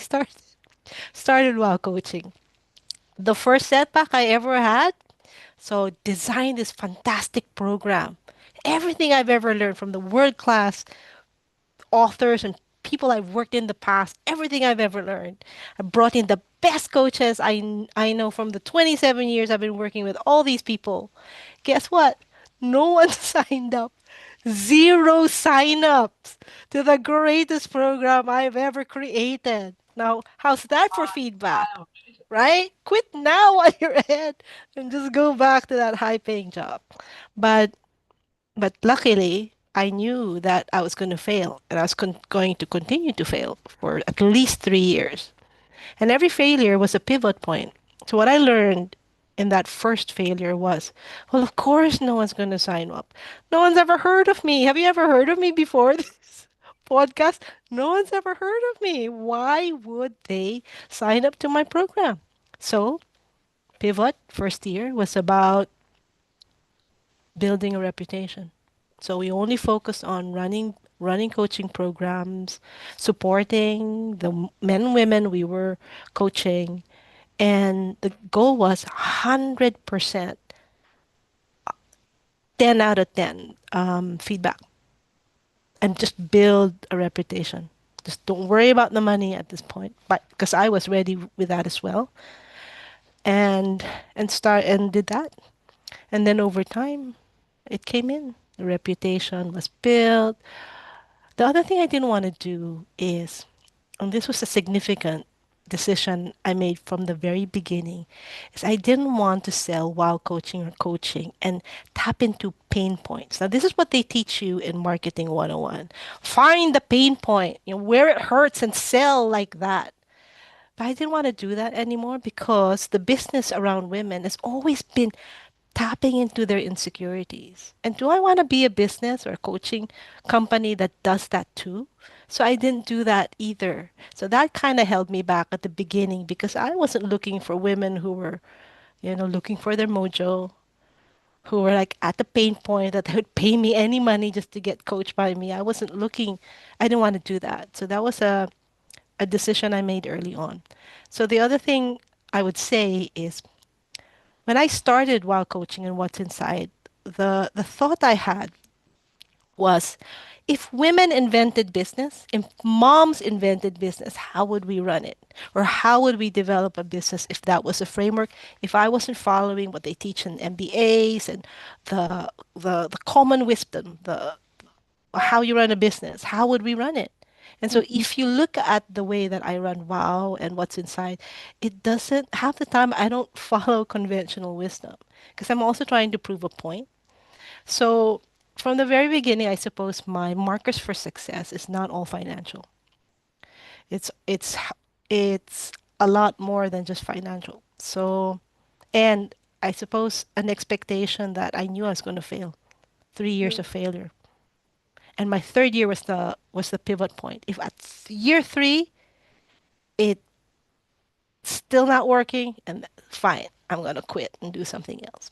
started while coaching, The first setback I ever had, so design this fantastic program. Everything I've ever learned from the world class authors and people I've worked in the past, everything I've ever learned. I brought in the best coaches I know from the 27 years I've been working with all these people. Guess what? No one signed up. Zero sign-ups to the greatest program I've ever created. Now, how's that for feedback? Wow. Right? Quit now while you're ahead and just go back to that high-paying job. But but luckily, I knew that I was going to fail and I was going to continue to fail for at least 3 years. And every failure was a pivot point. So, what I learned in that first failure was, well, of course, no one's going to sign up. No one's ever heard of me. Have you ever heard of me before this podcast? No one's ever heard of me. Why would they sign up to my program? So, pivot first year was about building a reputation. So we only focused on running coaching programs, supporting the men and women we were coaching, and the goal was 100%, 10 out of 10 feedback, and just build a reputation. Just don't worry about the money at this point, but because I was ready with that as well, and did that, and then over time, it came in. The reputation was built. The other thing I didn't want to do is, and this was a significant decision I made from the very beginning, is I didn't want to sell while coaching or coaching and tap into pain points. Now, this is what they teach you in Marketing 101. Find the pain point, where it hurts and sell like that. But I didn't want to do that anymore because the business around women has always been tapping into their insecurities. And do I want to be a business or a coaching company that does that too? So I didn't do that either. So that kind of held me back at the beginning because I wasn't looking for women who were, looking for their mojo, who were like at the pain point that they would pay me any money just to get coached by me. I wasn't looking, I didn't want to do that. So that was a decision I made early on. So the other thing I would say is when I started while coaching and what's inside, the thought I had was if women invented business, if moms invented business, how would we run it? Or how would we develop a business if that was a framework? If I wasn't following what they teach in MBAs and the common wisdom, the how you run a business, how would we run it? And so Mhm. if you look at the way that I run WOW and what's inside, it doesn't, half the time I don't follow conventional wisdom because I'm also trying to prove a point. So from the very beginning, I suppose my markers for success is not all financial. It's it's it's a lot more than just financial. So, and I suppose an expectation that I knew I was going to fail. 3 years of failure. And my third year was the pivot point. If at year three it's still not working, and fine, I'm gonna quit and do something else.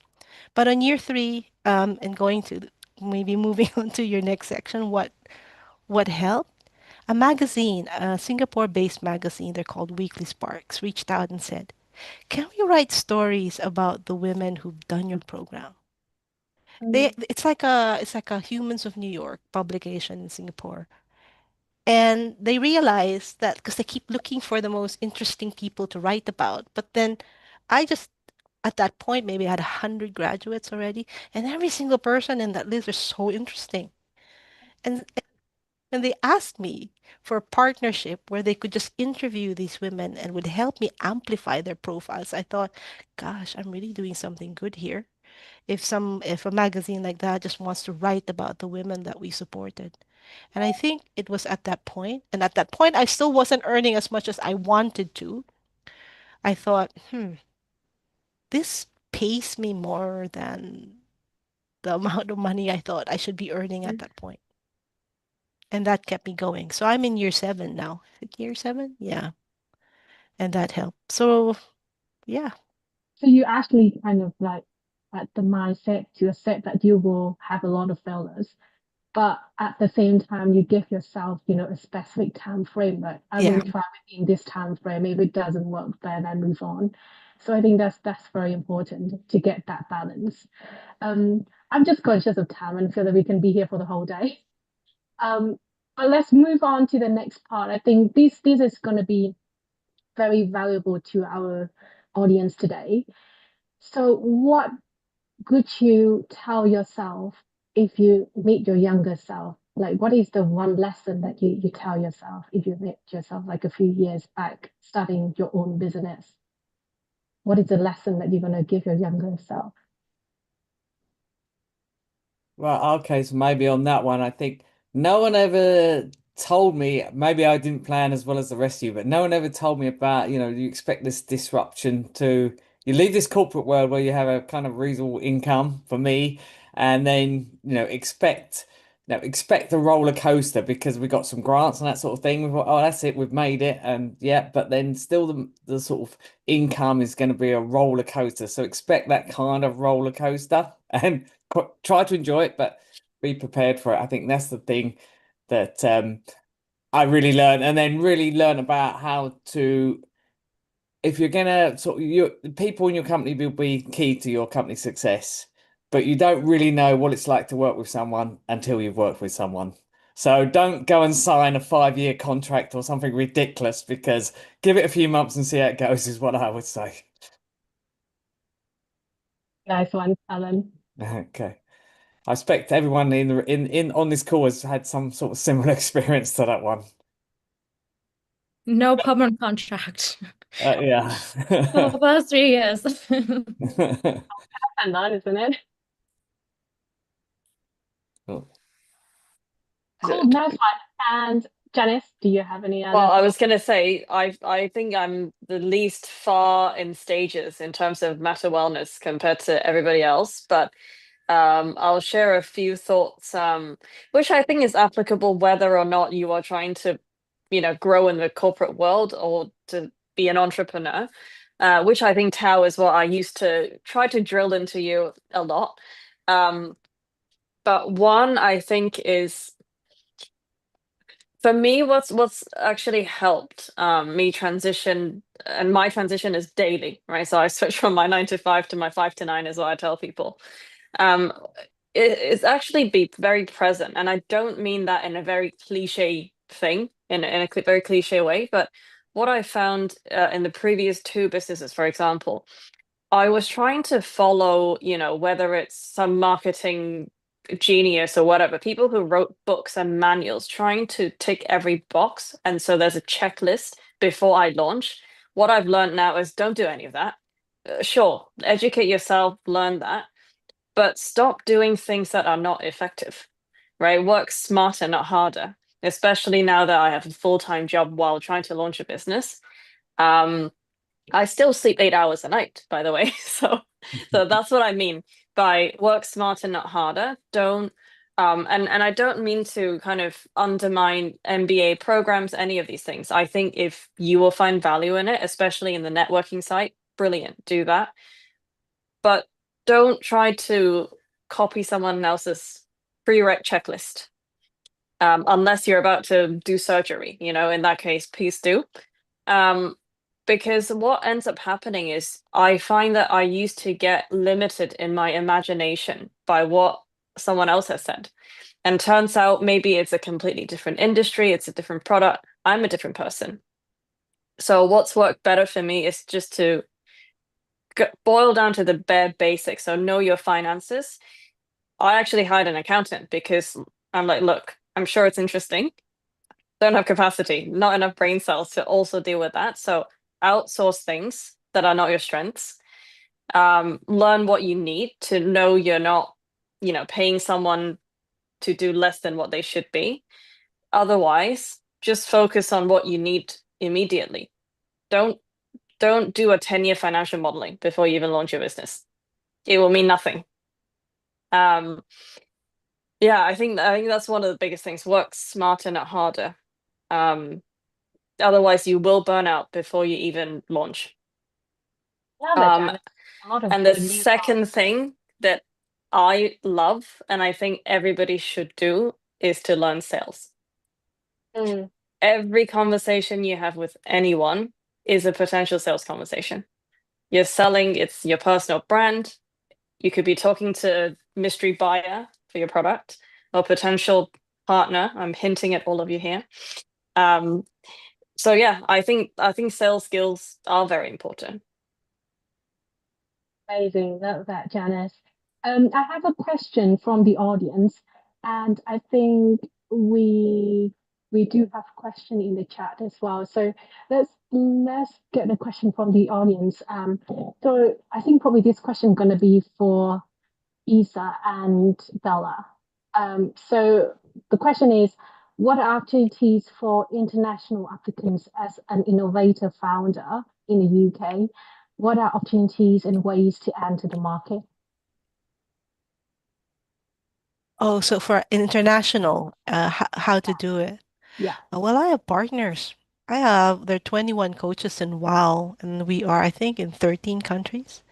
But on year three, and going to maybe moving on to your next section, what helped? A magazine, a Singapore-based magazine, they're called Weekly Sparks, reached out and said, "Can we write stories about the women who've done your program?" It's like a Humans of New York publication in Singapore. And they realize that because they keep looking for the most interesting people to write about. But then I just, at that point, maybe I had 100 graduates already. And every single person in that list was so interesting. And, and they asked me for a partnership where they could just interview these women and would help me amplify their profiles. I thought, gosh, I'm really doing something good here. If a magazine like that just wants to write about the women that we supported. And I think it was at that point, and at that point I still wasn't earning as much as I wanted to. I thought, this pays me more than the amount of money I thought I should be earning at that point. And that kept me going. So I'm in year 7 now. Is it year 7? Yeah. And that helped. So yeah. So you actually kind of like at the mindset to accept that you will have a lot of failures, but at the same time you give yourself, a specific time frame. Like I Yeah. will try within this time frame. If it doesn't work, then I move on. So I think that's very important to get that balance. I'm just conscious of time and feel that we can be here for the whole day. Um, but let's move on to the next part. I think this is going to be very valuable to our audience today. So, what would you tell yourself if you meet your younger self? Like, what is the one lesson that you tell yourself if you met yourself like a few years back starting your own business? What is the lesson that you're going to give your younger self? Right, okay, so maybe on that one, I think no one ever told me, maybe I didn't plan as well as the rest of you, but no one ever told me about, you expect this disruption to, you leave this corporate world where you have a kind of reasonable income for me, and then, expect a roller coaster because we got some grants and that sort of thing. We thought, oh, that's it, we've made it, and yeah, but then still the sort of income is going to be a roller coaster. So expect that kind of roller coaster and try to enjoy it, but be prepared for it. I think that's the thing that I really learned, and then really learn about how to. If you're gonna sort of the people in your company will be key to your company success, but you don't really know what it's like to work with someone until you've worked with someone. So don't go and sign a 5-year contract or something ridiculous because give it a few months and see how it goes is what I would say. Nice one, Alan. Okay. I expect everyone in on this call has had some sort of similar experience to that one. No permanent contract Yeah. for the first 3 years. And that, isn't it? Cool. Cool, nice one. And Janice, do you have any other Well, I thoughts? was gonna say, I think I'm the least far in stages in terms of matter wellness compared to everybody else, but I'll share a few thoughts, which I think is applicable whether or not you are trying to, grow in the corporate world or to be an entrepreneur, which I think Tao is what I used to try to drill into you a lot. But one I think is for me, what's actually helped me transition, and my transition is daily, right? So I switch from my 9 to 5 to my 5 to 9 is what I tell people. Um, it's actually be very present, and I don't mean that in a very cliche thing, in a very cliche way. But what I found in the previous two businesses, for example, I was trying to follow, whether it's some marketing genius or whatever, people who wrote books and manuals, trying to tick every box. And so there's a checklist before I launch. What I've learned now is don't do any of that. Sure, educate yourself, learn that, but stop doing things that are not effective, right? Work smarter, not harder, especially now that I have a full-time job while trying to launch a business. I still sleep 8 hours a night, by the way. So that's what I mean by work smarter, not harder. Don't and I don't mean to kind of undermine MBA programs, any of these things. I think if you will find value in it, especially in the networking site, brilliant, do that. But don't try to copy someone else's prereq checklist. Unless you're about to do surgery, in that case, please do. Because what ends up happening is I find that I used to get limited in my imagination by what someone else has said. And turns out maybe it's a completely different industry, it's a different product. I'm a different person. So what's worked better for me is just to boil down to the bare basics. So know your finances. I actually hired an accountant because I'm like, look, I'm sure it's interesting. Don't have capacity, not enough brain cells to also deal with that. So outsource things that are not your strengths. Learn what you need to know you're not, paying someone to do less than what they should be. Otherwise, just focus on what you need immediately. Don't do a 10-year financial modeling before you even launch your business. It will mean nothing. Yeah, I think that's one of the biggest things. Work smarter, not harder. Otherwise you will burn out before you even launch. Yeah, that Janice. A lot of And the good news. second thing that I love and I think everybody should do is to learn sales. Every conversation you have with anyone is a potential sales conversation. You're selling, it's your personal brand. You could be talking to a mystery buyer for your product or potential partner. I'm hinting at all of you here. So yeah, I think sales skills are very important. Amazing. Love that, Janice. I have a question from the audience, and I think we do have a question in the chat as well. So let's get a question from the audience. So I think probably this question is going to be for Isa and Bella. So the question is, what are opportunities for international applicants as an innovator founder in the UK? What are opportunities and ways to enter the market? Oh, so for international, how to do it? Yeah. Well, I have partners. There are 21 coaches in WOW, and we are, I think, in 13 countries.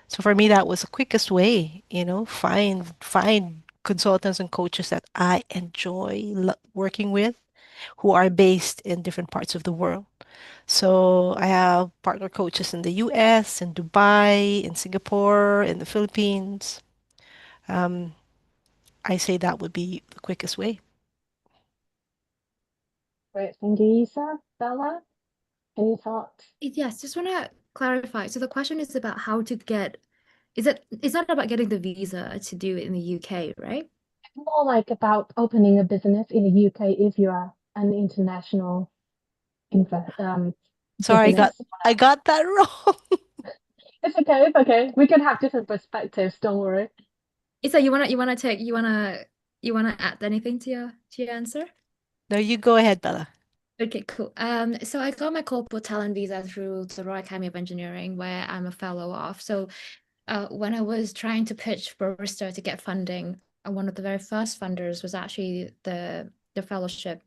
So for me, that was the quickest way, find consultants and coaches that I enjoy working with, who are based in different parts of the world. So I have partner coaches in the US, in Dubai, in Singapore, in the Philippines. Um, I say that would be the quickest way. Great. Thank you, Isa. Bella, any thoughts? Yes, just want to clarify. So the question is about how to get, it's not about getting the visa to do it in the UK, right? More like about opening a business in the UK if you are an international Sorry, business. I got that wrong. It's okay, it's okay. We can have different perspectives, don't worry. Isa, you wanna add anything to your answer? No, you go ahead, Bella. Okay, cool. So I got my corporate talent visa through the Royal Academy of Engineering, where I'm a fellow of. So when I was trying to pitch Barista to get funding, one of the very first funders was actually the fellowship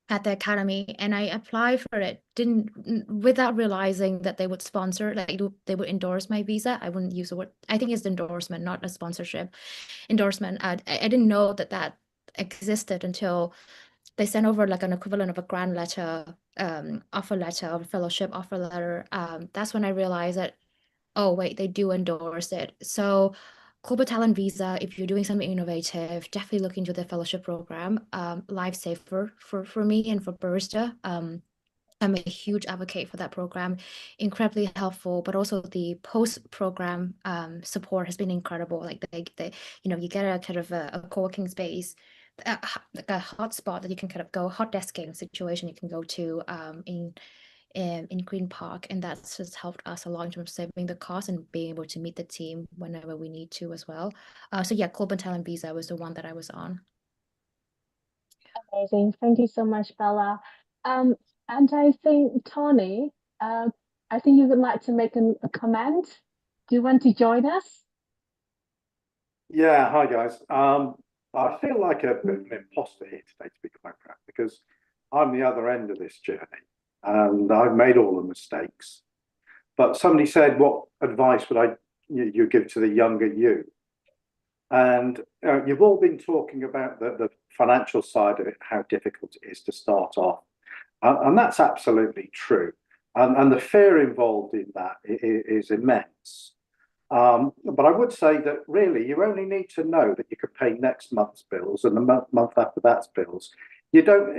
at the academy, and I applied for it, without realizing that they would sponsor, like they would endorse my visa. I wouldn't use the word, I think it's endorsement, not a sponsorship. Endorsement. I didn't know that existed until they sent over like an equivalent of a grant letter, offer letter, or fellowship offer letter. That's when I realized that, oh wait, they do endorse it. So Global Talent Visa, if you're doing something innovative, definitely look into the fellowship program. Lifesaver for me and for Barista. I'm a huge advocate for that program, incredibly helpful, but also the post-program support has been incredible. Like you get a kind of a co-working space, like a hotspot that you can kind of go, hot desking situation you can go to in Green Park, and that's just helped us a lot in terms of saving the cost and being able to meet the team whenever we need to as well. So yeah, Global Talent Visa was the one that I was on. Amazing. Thank you so much, Bella. And I think, Tony, I think you would like to make a comment. Do you want to join us? Yeah, hi guys. I feel like a bit of an imposter here today, to be quite frank, because I'm the other end of this journey and I've made all the mistakes. But somebody said, what advice would you give to the younger you? And you've all been talking about the financial side of it, how difficult it is to start off. And that's absolutely true. And the fear involved in that is immense. But I would say that really you only need to know that you could pay next month's bills and the month after that's bills. You don't,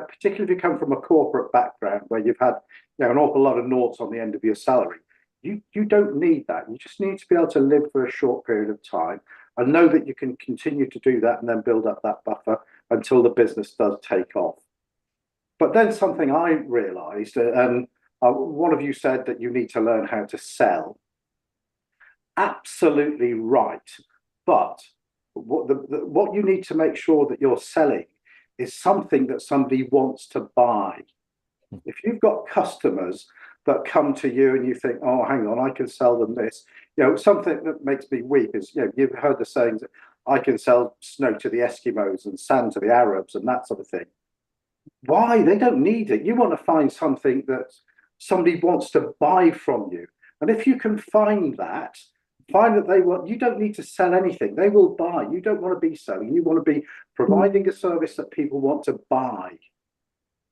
particularly if you come from a corporate background where you've had an awful lot of noughts on the end of your salary, you don't need that. You just need to be able to live for a short period of time and know that you can continue to do that and then build up that buffer until the business does take off. But then something I realized, and one of you said that you need to learn how to sell. Absolutely right. But what you need to make sure that you're selling is something that somebody wants to buy. If you've got customers that come to you and you think, oh, hang on, I can sell them this, something that makes me weep is, you've heard the sayings that I can sell snow to the Eskimos and sand to the Arabs and that sort of thing. Why? They don't need it. You want to find something that somebody wants to buy from you. And if you can find that they want, you don't need to sell anything. They will buy. You don't want to be selling. You want to be providing a service that people want to buy.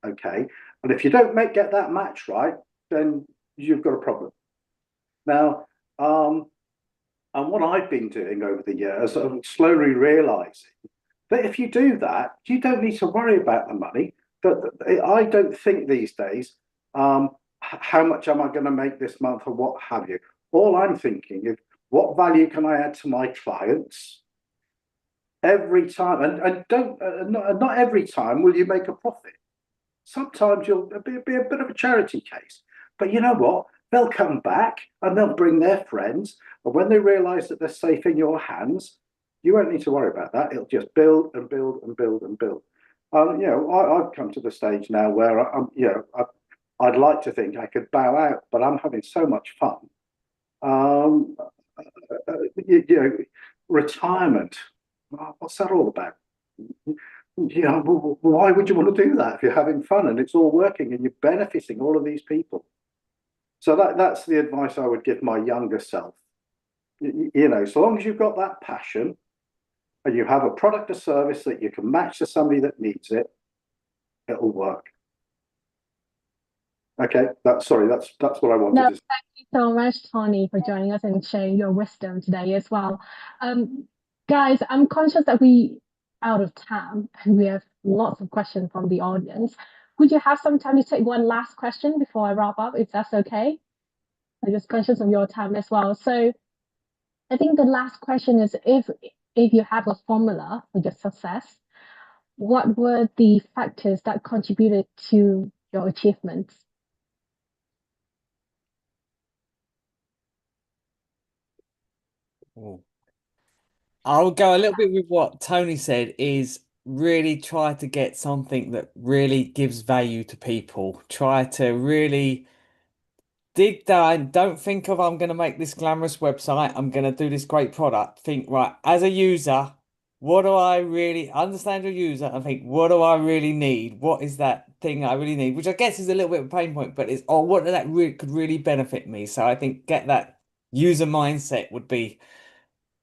Okay. And if you don't get that match right, then you've got a problem. Now, and what I've been doing over the years, I'm slowly realizing that if you do that, you don't need to worry about the money. That I don't think these days, how much am I going to make this month or what have you. All I'm thinking is, what value can I add to my clients every time? And don't not every time will you make a profit. Sometimes you'll be a bit of a charity case. But you know what? They'll come back and they'll bring their friends. And when they realize that they're safe in your hands, you won't need to worry about that. It'll just build and build and build and build. I've come to the stage now where I'd like to think I could bow out, but I'm having so much fun. Um, Retirement. What's that all about? Why would you want to do that if you're having fun and it's all working and you're benefiting all of these people? So that's the advice I would give my younger self. So long as you've got that passion and you have a product or service that you can match to somebody that needs it, it'll work. Okay, that's what I wanted No, to say. thank you so much, Tony, for joining us and sharing your wisdom today as well. Guys, I'm conscious that we out of time and we have lots of questions from the audience. Would you have some time to take one last question before I wrap up, if that's okay? I'm just conscious of your time as well. So I think the last question is if you have a formula for your success, what were the factors that contributed to your achievements? Ooh. I'll go a little bit with what Tony said is really try to get something that really gives value to people. Try to really dig down. Don't think of I'm going to make this glamorous website. I'm going to do this great product. Think, right, as a user, what do I really understand your user and think, what do I really need? What is that thing I really need? Which I guess is a little bit of a pain point, but it's, oh, what that really could really benefit me. So I think get that user mindset would be,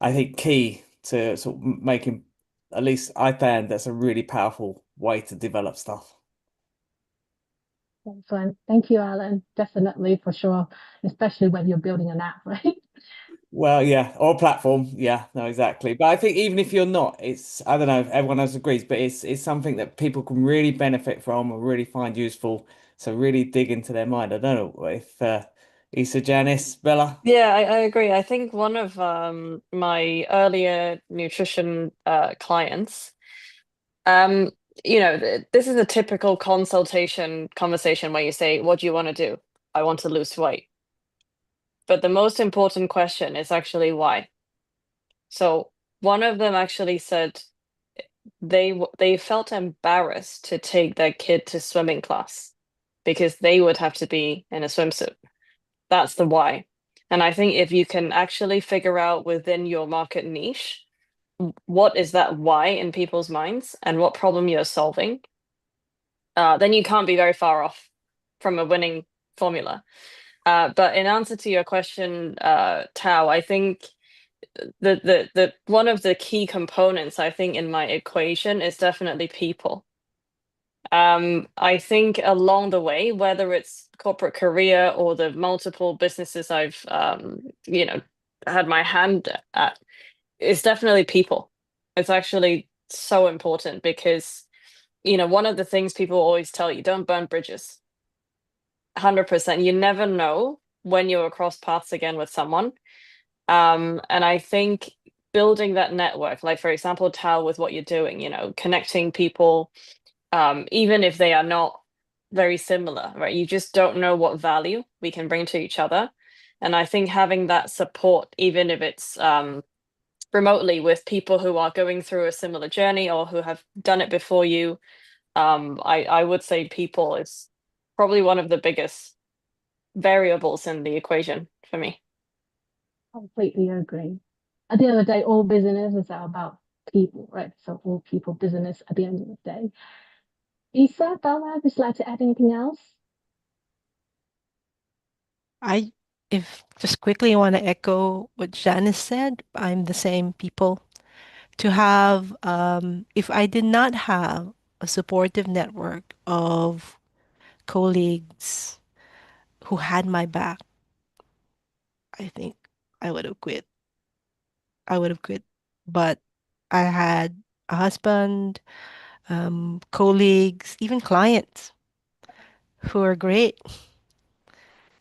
I think, key to sort of making, at least I found that's a really powerful way to develop stuff. Excellent. Thank you, Alan. Definitely, for sure, especially when you're building an app, right? Well, yeah, or platform. Yeah, no, exactly. But I think even if you're not, it's, I don't know if everyone else agrees, but it's something that people can really benefit from or really find useful. So really dig into their mind. I don't know if Issa, Janice, Bella. Yeah, I agree. I think one of my earlier nutrition clients, um, this is a typical consultation conversation where you say, "What do you want to do?" "I want to lose weight." But the most important question is actually why. So one of them actually said they felt embarrassed to take their kid to swimming class because they would have to be in a swimsuit. That's the why. And I think if you can actually figure out within your market niche, what is that why in people's minds and what problem you're solving, then you can't be very far off from a winning formula. But in answer to your question, Tao, I think the one of the key components I think in my equation is definitely people. I think along the way, whether it's corporate career or the multiple businesses I've had my hand at, it's definitely people. It's actually so important because one of the things people always tell you, don't burn bridges. 100%. You never know when you'll cross paths again with someone. And I think building that network, like for example, Tal, with what you're doing, connecting people, even if they are not very similar, right? You just don't know what value we can bring to each other. And I think having that support, even if it's remotely with people who are going through a similar journey or who have done it before you, I would say people is probably one of the biggest variables in the equation for me. Completely agree. At the end of the day, all businesses are about people, right? So all people business at the end of the day. Isa, Bella, would you like to add anything else? I, if just quickly want to echo what Janice said, I'm the same people. To have, if I did not have a supportive network of colleagues who had my back, I think I would have quit. I would have quit. But I had a husband, colleagues, even clients who are great.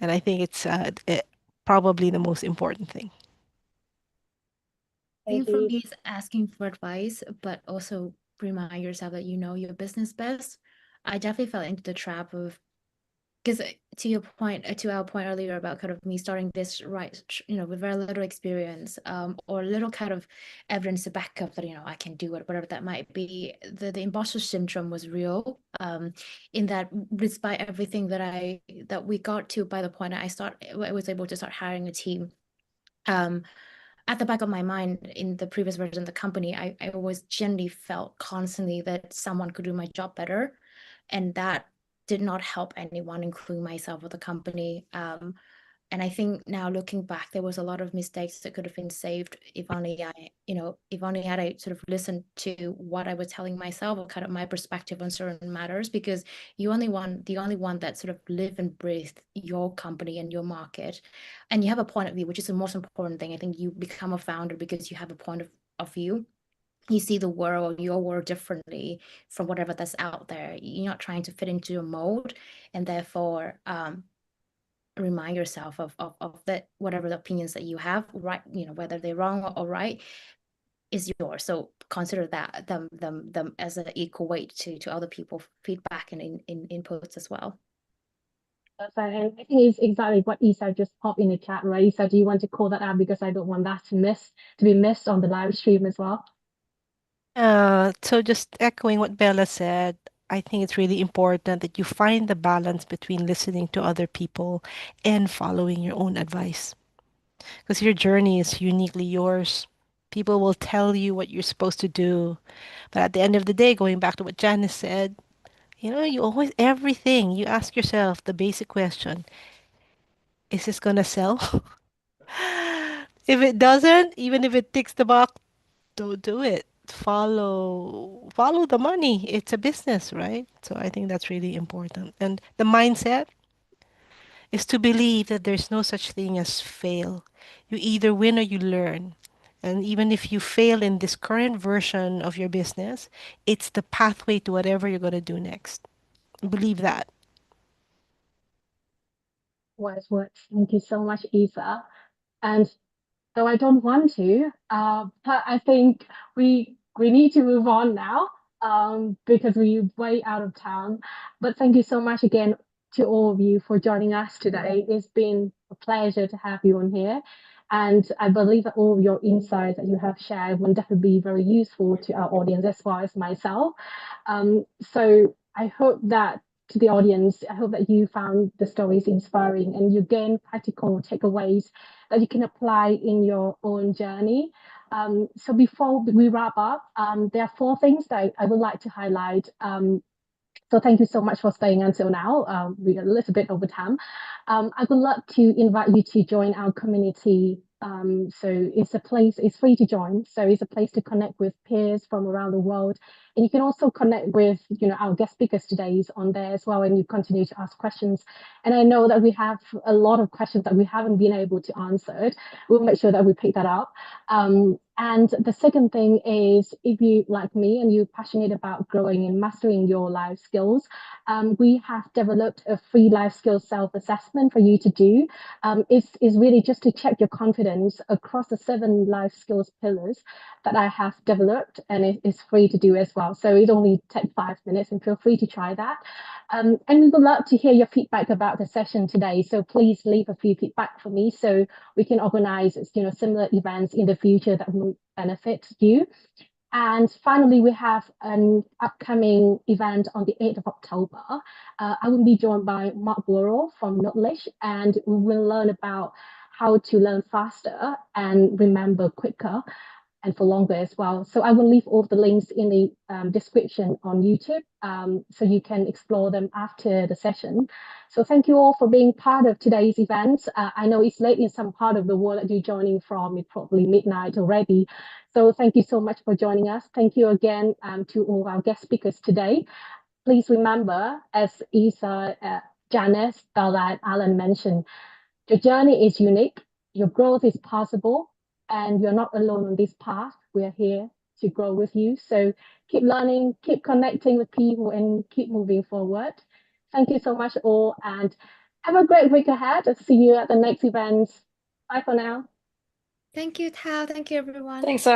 And I think it's probably the most important thing. I think for me, it's asking for advice, but also remind yourself that you know your business best. I definitely fell into the trap of, because to your point, to our point earlier about kind of me starting this right, with very little experience, or little kind of evidence to back up that, I can do it, whatever that might be. The imposter syndrome was real, in that despite everything that we got to by the point I was able to start hiring a team. At the back of my mind in the previous version of the company, I always genuinely felt constantly that someone could do my job better. And that did not help anyone, including myself or the company. And I think now looking back, there was a lot of mistakes that could have been saved if only had I sort of listened to what I was telling myself or kind of my perspective on certain matters, because the only one that sort of live and breathe your company and your market, and you have a point of view, which is the most important thing. I think you become a founder because you have a point of view. You see the world, your world differently from whatever that's out there. You're not trying to fit into a mold, and therefore remind yourself of that whatever the opinions that you have, right, whether they're wrong or right, is yours. So consider that them as an equal weight to other people feedback and in inputs as well. And I think it's exactly what Isa just popped in the chat, right? Isa, do you want to call that out, because I don't want that to be missed on the live stream as well? So just echoing what Bella said, I think it's really important that you find the balance between listening to other people and following your own advice. Because your journey is uniquely yours. People will tell you what you're supposed to do. But at the end of the day, going back to what Janice said, you always, everything, you ask yourself the basic question, is this gonna sell? If it doesn't, even if it ticks the box, don't do it. Follow the money. It's a business, right? So I think that's really important. And the mindset is to believe that there's no such thing as fail. You either win or you learn. And even if you fail in this current version of your business, it's the pathway to whatever you're going to do next. Believe that. Wise words. Thank you so much, Isa. And though I don't want to, but I think we need to move on now, because we're way out of town. But thank you so much again to all of you for joining us today. It's been a pleasure to have you on here. And I believe that all of your insights that you have shared will definitely be very useful to our audience as well as myself. So I hope that to the audience, I hope that you found the stories inspiring and you gain practical takeaways that you can apply in your own journey. So before we wrap up, there are four things that I would like to highlight. So thank you so much for staying until now. We're a little bit over time. I would love to invite you to join our community. So it's free to join. So it's a place to connect with peers from around the world. And you can also connect with, our guest speakers today is on there as well, and you continue to ask questions. And I know that we have a lot of questions that we haven't been able to answer. We'll make sure that we pick that up. And the second thing is, if you, like me, and you're passionate about growing and mastering your life skills, we have developed a free life skills self-assessment for you to do. It's really just to check your confidence across the 7 life skills pillars that I have developed, and it is free to do as well. So it only takes 5 minutes, and feel free to try that. And we would love to hear your feedback about the session today. So please leave a few feedback for me so we can organize, similar events in the future that will benefit you. And finally, we have an upcoming event on the 8th of October. I will be joined by Mark Worrell from Knowledge, and we will learn about how to learn faster and remember quicker and for longer as well. So I will leave all the links in the description on YouTube, so you can explore them after the session. So thank you all for being part of today's event. I know it's late in some part of the world that you're joining from. It's probably midnight already. So thank you so much for joining us. Thank you again to all our guest speakers today. Please remember, as Isa, Janice, Bella, and Alan mentioned, your journey is unique. your growth is possible and you're not alone on this path. We're here to grow with you. So keep learning, keep connecting with people, and keep moving forward. Thank you so much, all, and have a great week ahead. I'll see you at the next event. Bye for now. Thank you, Tao. Thank you, everyone. Thanks for having